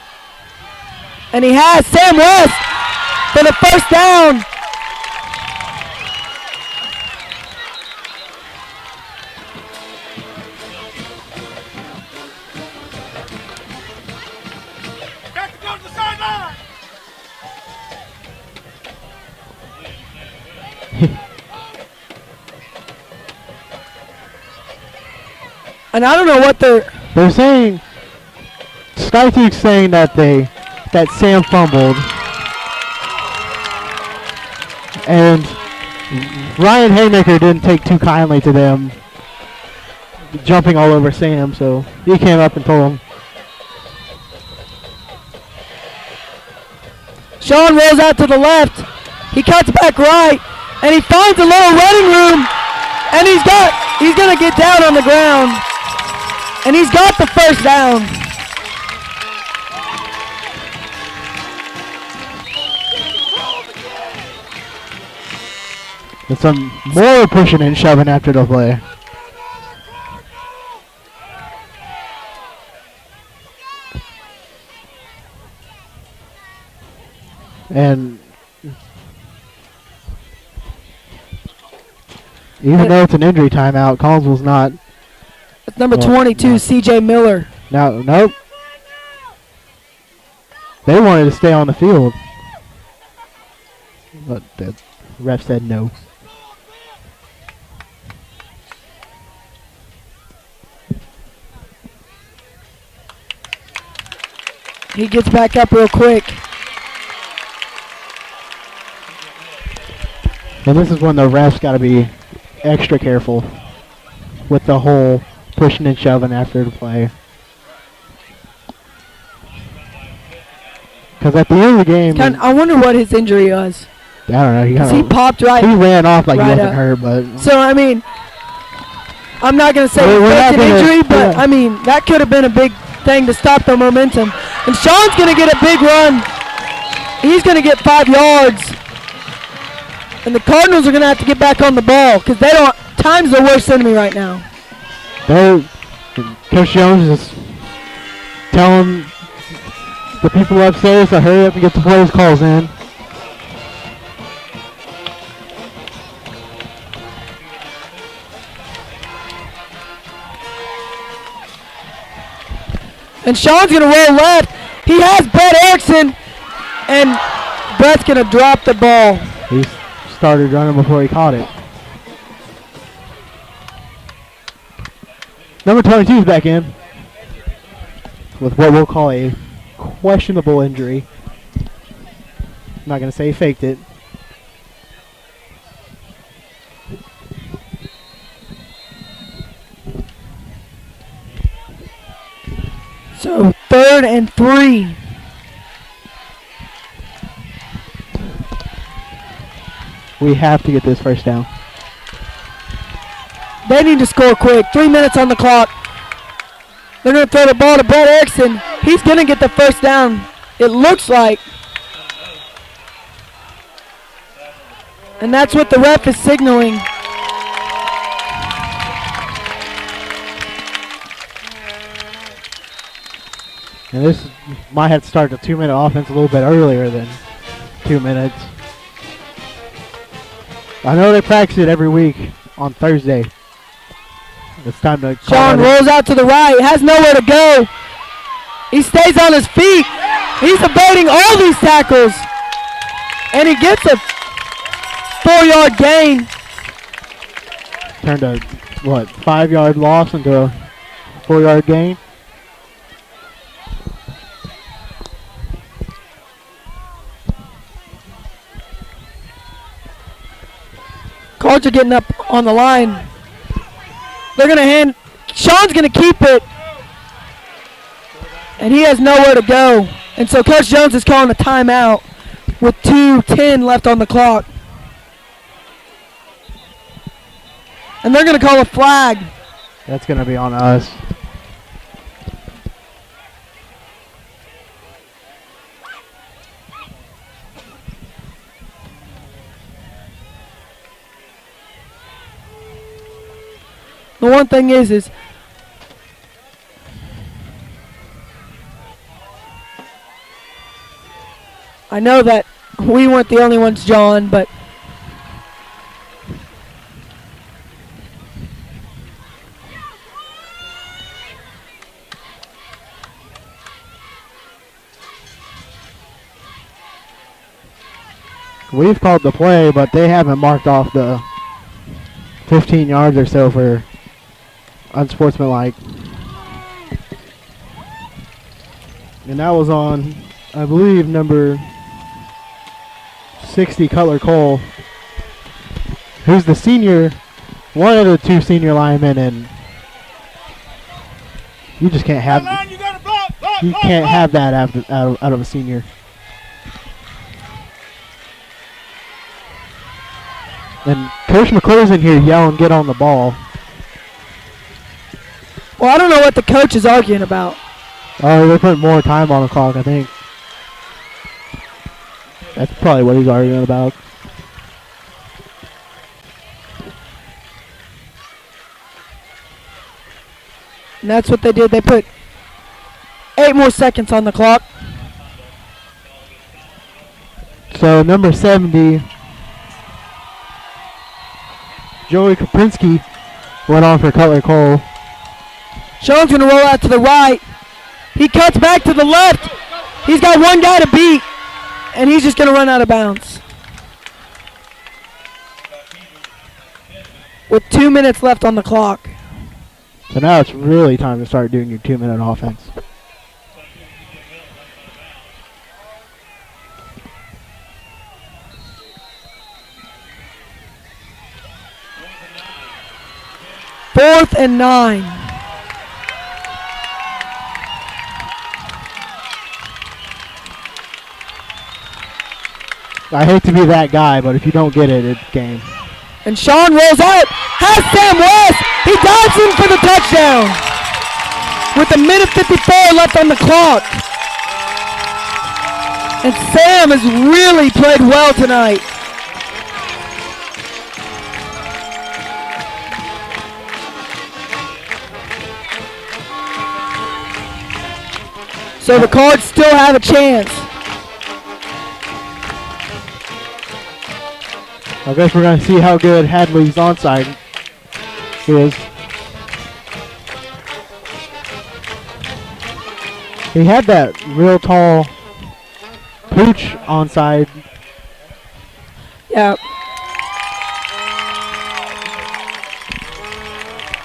And he has Sam West for the first down. And I don't know what They're saying, Skythuke's saying that Sam fumbled, and Ryan Haymaker didn't take too kindly to them jumping all over Sam, so he came up and told him. Sean rolls out to the left. He cuts back right, and he finds a little running room, and he's gonna get down on the ground, and he's got the first down. And some more pushing and shoving after the play. And even though it's an injury timeout, Collinsville's not. It's number Well, 22, no. C.J. Miller. Nope. They wanted to stay on the field. But the ref said no. He gets back up real quick. And this is when the refs got to be extra careful with the whole pushing and shoving after the play. Because at the end of the game, I wonder what his injury was. I don't know. Because he popped right. He ran off like right he wasn't up. hurt, but So, I mean, I'm not going to say We're not an gonna- injury, but, yeah. I mean, that could have been a big thing to stop the momentum. And Sean's going to get a big run. He's going to get 5 yards. And the Cardinals are going to have to get back on the ball because they don't. Time's the worst enemy right now. Coach Jones is telling the people upstairs to hurry up and get the players' calls in. And Sean's going to roll left. He has Brett Erickson. And Brett's going to drop the ball. He started running before he caught it. Number 22 is back in with what we'll call a questionable injury. I'm not going to say he faked it. So 3rd and 3. We have to get this first down. They need to score quick. 3 minutes on the clock. They're going to throw the ball to Brett Erickson. He's going to get the first down, it looks like. And that's what the ref is signaling. And this might have to start the 2-minute offense a little bit earlier than 2 minutes. I know they practice it every week on Thursday. It's time to call Sean that in. rolls out to the right, has nowhere to go. He stays on his feet. He's evading all these tackles. And he gets a 4-yard gain. Turned a, 5-yard loss into a 4-yard gain. Cards are getting up on the line. They're going to hand. Sean's going to keep it. And he has nowhere to go. And so Coach Jones is calling a timeout with 2:10 left on the clock. And they're going to call a flag. That's going to be on us. The one thing is I know that we weren't the only ones, John, but We've called the play, but they haven't marked off the 15 yards or so for unsportsmanlike. And that was on, I believe, number 60, Cutler Cole, who's the senior, one of the 2 senior linemen, and you just can't have that out of a senior. And Coach McClure's in here yelling, "Get on the ball." well, I don't know what the coach is arguing about. Oh, they're putting more time on the clock, I think. That's probably what he's arguing about. And that's what they did. They put 8 more seconds on the clock. So number 70, Joey Kaprinski, went on for Cutler Cole. Sean's going to roll out to the right. He cuts back to the left. He's got one guy to beat, and he's just going to run out of bounds. With 2 minutes left on the clock. So now it's really time to start doing your 2-minute offense. Fourth and 9. I hate to be that guy, but if you don't get it, it's game. And Sean rolls out, has Sam West. He dives in for the touchdown. With a minute 54 left on the clock. And Sam has really played well tonight. So the Cards still have a chance. I guess we're going to see how good Hadley's onside is. He had that real tall pooch onside. Yeah.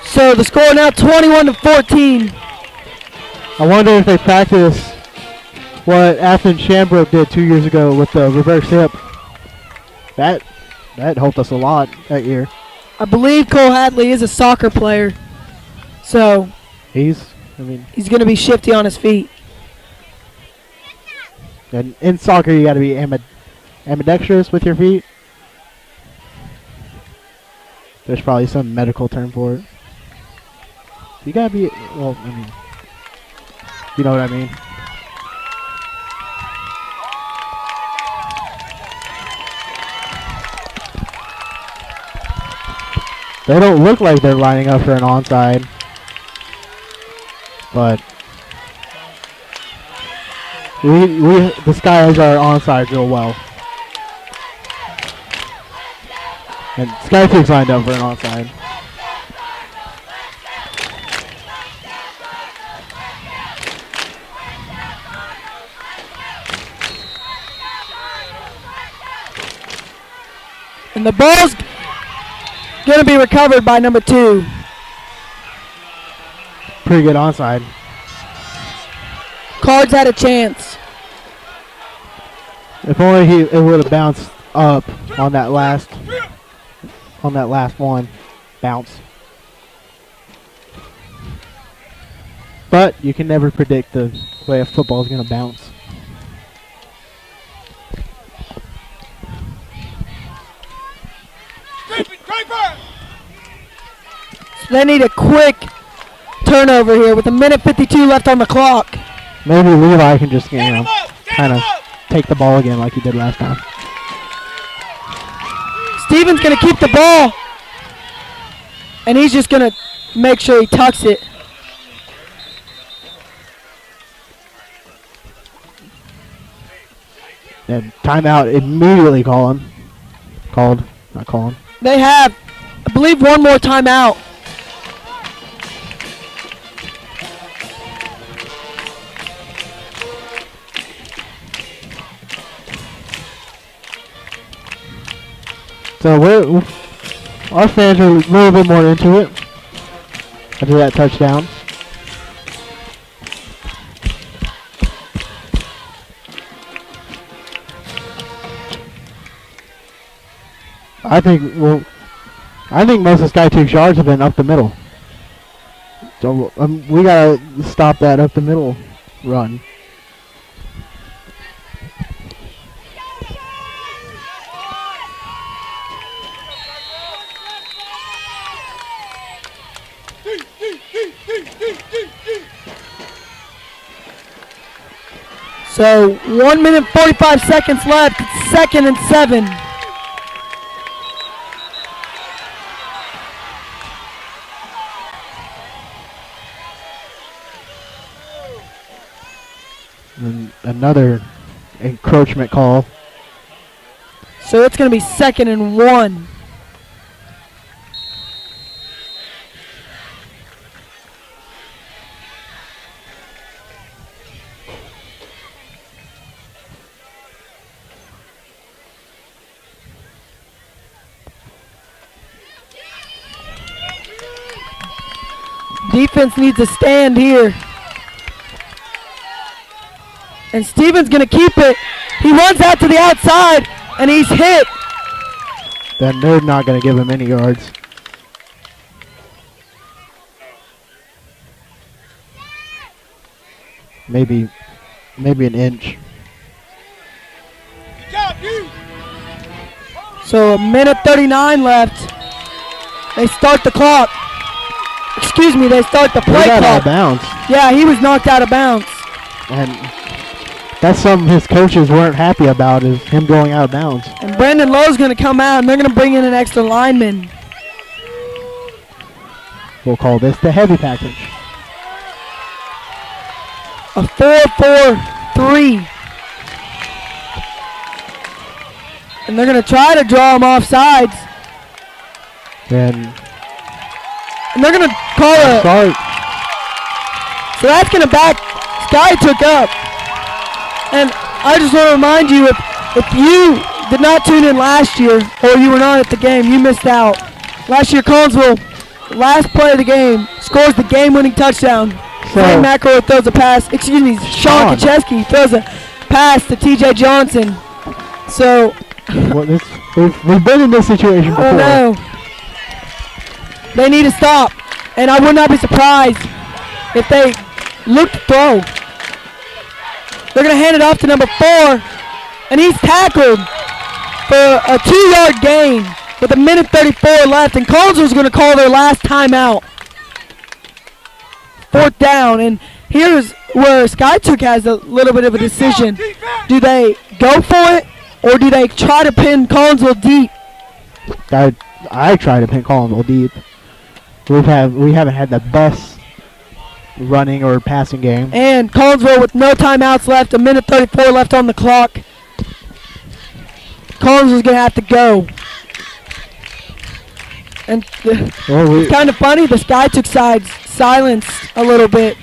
So the score now 21-14. I wonder if they practice what Athens Shambrook did 2 years ago with the reverse hip. That helped us a lot that year. I believe Cole Hadley is a soccer player. So He's going to be shifty on his feet. and in soccer you got to be ambidextrous with your feet. There's probably some medical term for it. You got to be, well, I mean, you know what I mean. They don't look like they're lining up for an onside, but this guy has our onside real well. And Skyfix lined up for an onside. And the ball's going to be recovered by number 2. Pretty good onside. Cards had a chance. If only it would have bounced up on that last one bounce. But you can never predict the way a football is going to bounce. So they need a quick turnover here with a minute 52 left on the clock. Maybe Levi can just, kind of take the ball again like he did last time. Steven's going to keep the ball. And he's just going to make sure he tucks it. And timeout immediately called. Not calling. They have, I believe, one more timeout. So our fans are a little bit more into it after that touchdown. I think most of Skytech's yards have been up the middle. So we gotta stop that up the middle run. So 1 minute 45 seconds left. It's 2nd and 7. And another encroachment call So it's going to be 2nd and 1. Defense needs a stand here. And Stevens going to keep it. He runs out to the outside, and he's hit. Then they're not going to give him any yards. Maybe an inch. So 1:39 left. They start the clock. Excuse me, they start the play He got out clock. of bounds. Yeah, he was knocked out of bounds. And that's something his coaches weren't happy about, is him going out of bounds. And Brandon Lowe's going to come out, and they're going to bring in an extra lineman. We'll call this the heavy package. A 4-4-3. And they're going to try to draw him off sides. Then And they're going to call a... start. So that's going to back... Sky took up. And I just want to remind you, if you did not tune in last year, or you were not at the game, you missed out. Last year, Collinsville, last play of the game, scores the game-winning touchdown. So- Frank McElroy throws a pass. Excuse me, Sean Kacheski throws a pass to T.J. Johnson. So, Well, we've been in this situation before. I don't know. They need to stop. And I would not be surprised if they look to throw. They're going to hand it off to number 4. And he's tackled for a 2-yard gain with 1:34 left. And Collinsville's going to call their last timeout. 4th down. And here's where Skytook has a little bit of a decision. Do they go for it, or do they try to pin Collinsville deep? I try to pin Collinsville deep. We haven't had the best running or passing game. And Collinsville with no timeouts left, 1:34 left on the clock. Collinsville's going to have to go. And it's kind of funny, the Skytook side silenced a little bit,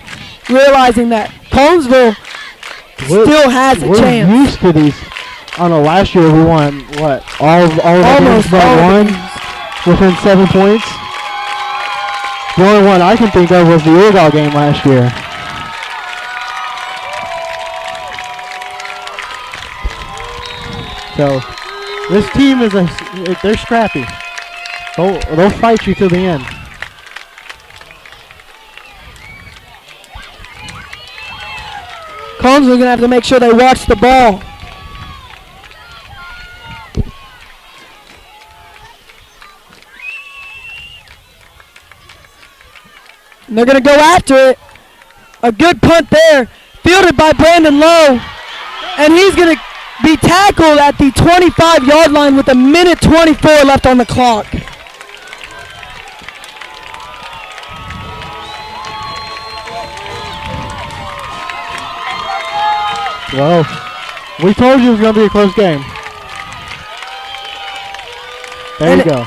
realizing that Collinsville still has a We're chance. used to these. I don't know, last year we won, what, all of the games Almost but all of one the games. within 7 points? The only one I can think of was the Iredell game last year. So, this team they're scrappy. They'll fight you till the end. Collinsville's going to have to make sure they watch the ball. And they're going to go after it. A good punt there, fielded by Brandon Lowe. And he's going to be tackled at the 25-yard line with 1:24 left on the clock. Well, we told you it was going to be a close game. There And you go.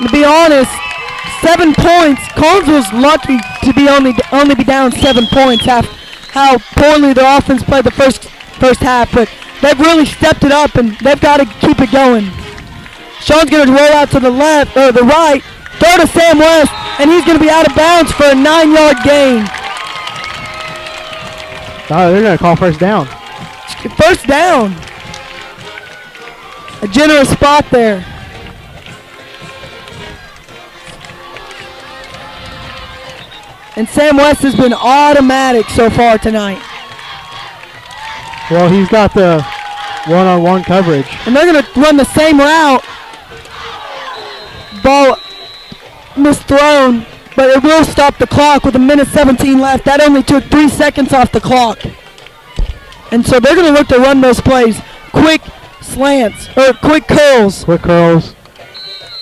To be honest, 7 points. Collinsville's lucky to be only be down 7 points. How poorly their offense played the first half, but they've really stepped it up and they've got to keep it going. Sean's going to roll out to the left or the right, throw to Sam West, and he's going to be out of bounds for a 9-yard gain. Oh, they're going to call first down. First down. A generous spot there. And Sam West has been automatic so far tonight. Well, he's got the one-on-one coverage. And they're going to run the same route. Ball misthrown, but it will stop the clock with 1:17 left. That only took 3 seconds off the clock. And so they're going to look to run those plays. Quick slants, or quick curls Quick curls.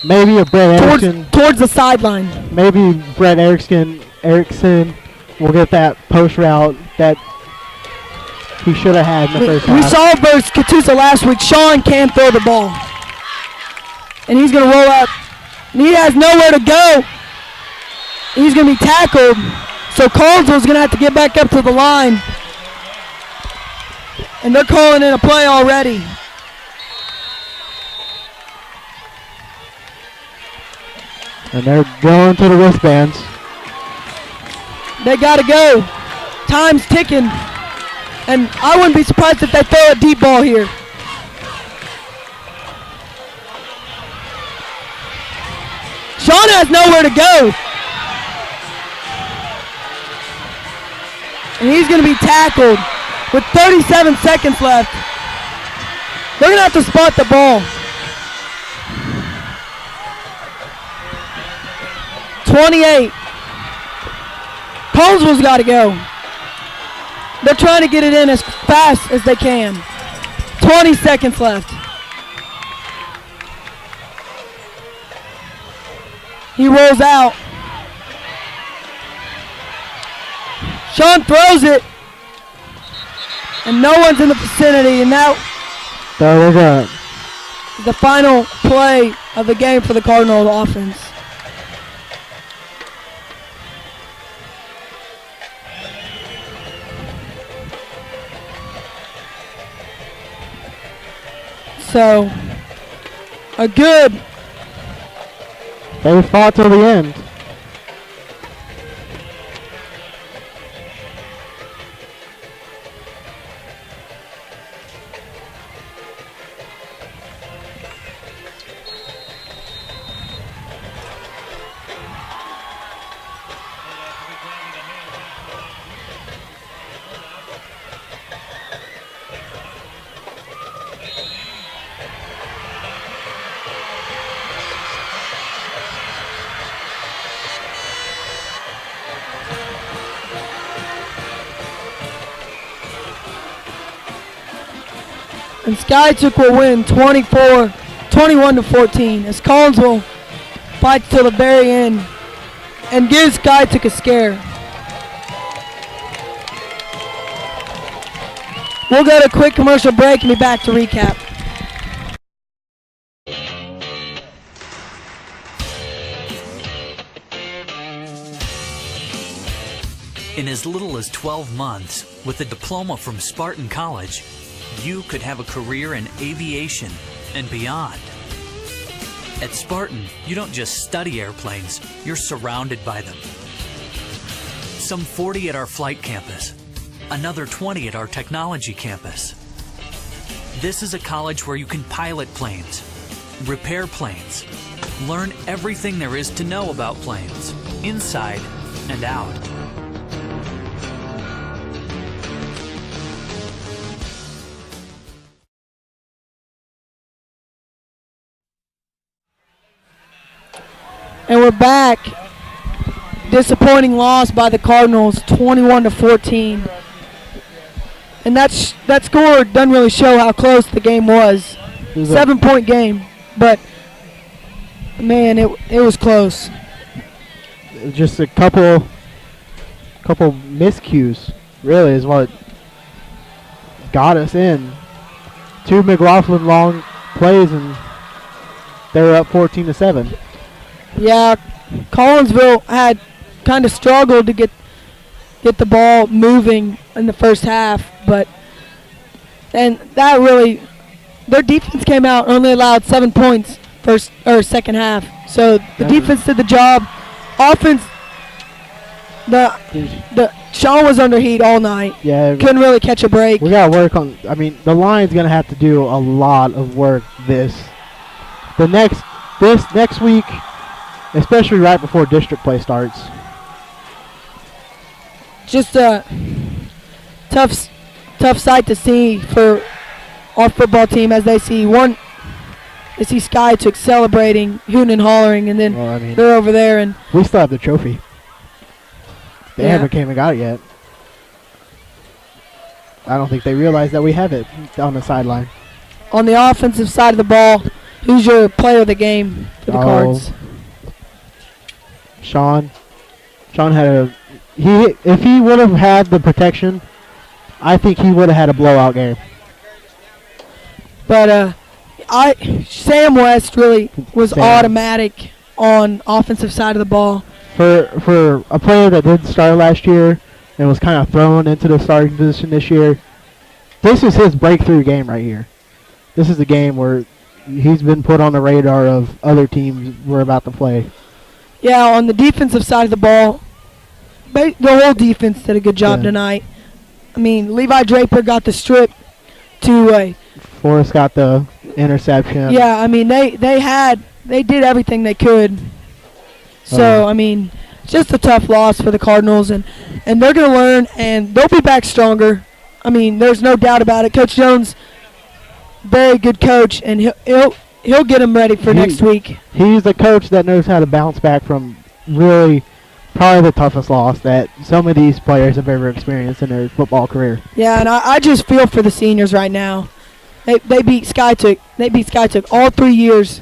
Maybe a Brett Erickson. towards the sideline. Maybe Brett Erickson will get that post route that he should have had in the first We half. saw versus Catoosa last week. Sean can throw the ball. And he's going to roll out. And he has nowhere to go. He's going to be tackled. So Collinsville's going to have to get back up to the line. And they're calling in a play already. And they're going to the wristbands. They got to go. Time's ticking. And I wouldn't be surprised if they throw a deep ball here. Sean has nowhere to go. And he's going to be tackled with 37 seconds left. They're going to have to spot the ball. 28. Collinsville's got to go. They're trying to get it in as fast as they can. 20 seconds left. He rolls out. Sean throws it. And no one's in the vicinity. And that is the final play of the game for the Cardinal offense. So, a good. They fought till the end. And Skiatook will win 21-14 as Collinsville fights till the very end and gives Skiatook a scare. We'll go to a quick commercial break and be back to recap. In as little as 12 months, with a diploma from Spartan College, you could have a career in aviation and beyond. At Spartan, you don't just study airplanes, you're surrounded by them. Some 40 at our flight campus, another 20 at our technology campus. This is a college where you can pilot planes, repair planes, learn everything there is to know about planes, inside and out. And we're back. Disappointing loss by the Cardinals, 21-14. And that score doesn't really show how close the game was. 7-point game, but man, it was close. Just a couple miscues, really, is what got us in. 2 McLaughlin long plays, and they were up 14-7. Yeah, Collinsville had kind of struggled to get the ball moving in the first half, and that really, their defense came out and only allowed 7 points second half. So the defense did the job. Offense, the Sean was under heat all night. Yeah, couldn't really catch a break. We gotta work on. I mean, the line's gonna have to do a lot of work this next week. Especially right before district play starts. Just a tough sight to see for our football team as they see Skiatook celebrating, hooting and hollering, and then they're over there and we still have the trophy. They haven't came and got it yet. I don't think they realize that we have it on the sideline. On the offensive side of the ball, who's your player of the game for the Cards? Sean had if he would have had the protection, I think he would have had a blowout game. But Sam West really was Sam. automatic on offensive side of the ball. For a player that didn't start last year and was kind of thrown into the starting position this year, this is his breakthrough game right here. This is the game where he's been put on the radar of other teams we're about to play. Yeah, on the defensive side of the ball, the whole defense did a good job Yeah. tonight. I mean, Levi Draper got the strip to Forrest got the interception. yeah, I mean they did everything they could. So I mean, just a tough loss for the Cardinals, and they're gonna learn, and they'll be back stronger. I mean, there's no doubt about it. Coach Jones, very good coach, and he'll get them ready for next week. He's a coach that knows how to bounce back from really probably the toughest loss that some of these players have ever experienced in their football career. Yeah, and I just feel for the seniors right now. They beat Skytook. They beat Skytook all 3 years,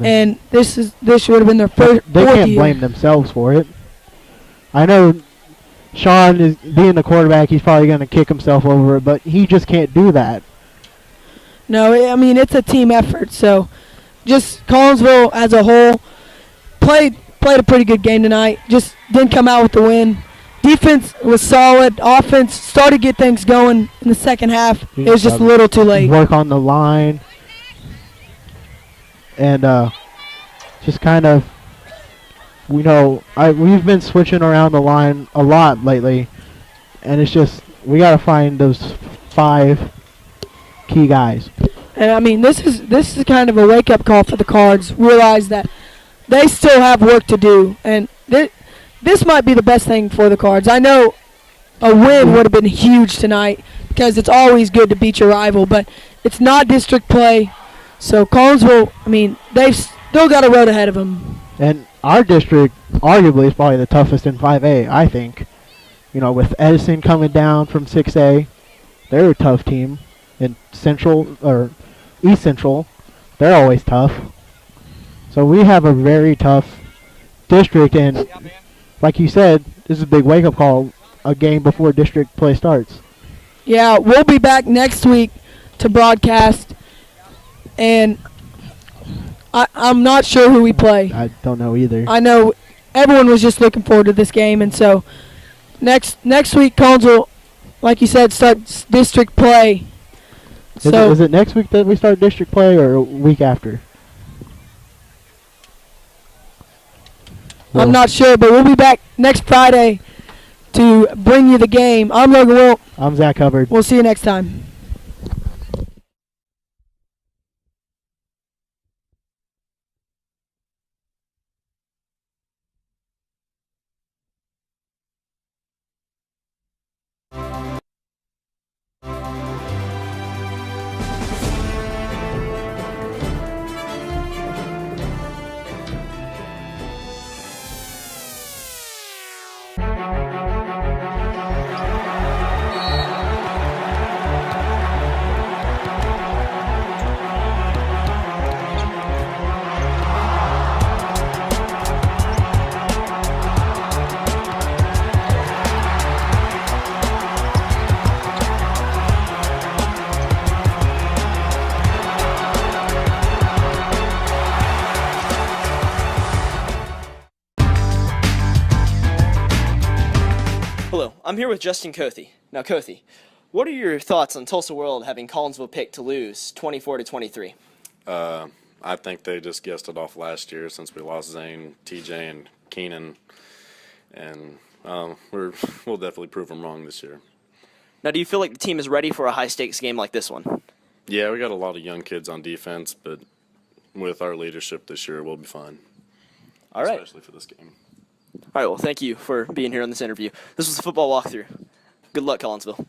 and this would have been their They fourth can't year. blame themselves for it. I know Sean is being the quarterback. He's probably going to kick himself over it, but he just can't do that. No, I mean it's a team effort. So, just Collinsville as a whole played a pretty good game tonight. Just didn't come out with the win. Defense was solid. Offense started to get things going in the second half. It was just a little too late. Work on the line, and just kind of, we've been switching around the line a lot lately, and it's just we got to find those 5 key guys. And I mean, this is kind of a wake-up call for the Cards. Realize that they still have work to do, and this might be the best thing for the Cards. I know a win would have been huge tonight because it's always good to beat your rival, but it's not district play. So Collinsville, I mean, they've still got a road ahead of them. And our district, arguably, is probably the toughest in 5A, I think. With Edison coming down from 6A, they're a tough team. In Central, or East Central, they're always tough. So we have a very tough district, and like you said, this is a big wake-up call, a game before district play starts. Yeah, we'll be back next week to broadcast, and I'm not sure who we play. I don't know either. I know everyone was just looking forward to this game, and so next week, Collinsville, like you said, starts district play. Is it next week that we start district play, or a week after? I'm not sure, but we'll be back next Friday to bring you the game. I'm Logan Wilt. I'm Zach Hubbard. We'll see you next time. Hello, I'm here with Justin Cothy. Now, Cothy, what are your thoughts on Tulsa World having Collinsville picked to lose 24-23? I think they just guessed it off last year since we lost Zane, TJ, and Keenan, and we'll definitely prove them wrong this year. Now, do you feel like the team is ready for a high-stakes game like this one? Yeah, we got a lot of young kids on defense, but with our leadership this year, we'll be fine. All right. Especially for this game. All right, well, thank you for being here on this interview. This was a football walkthrough. Good luck, Collinsville.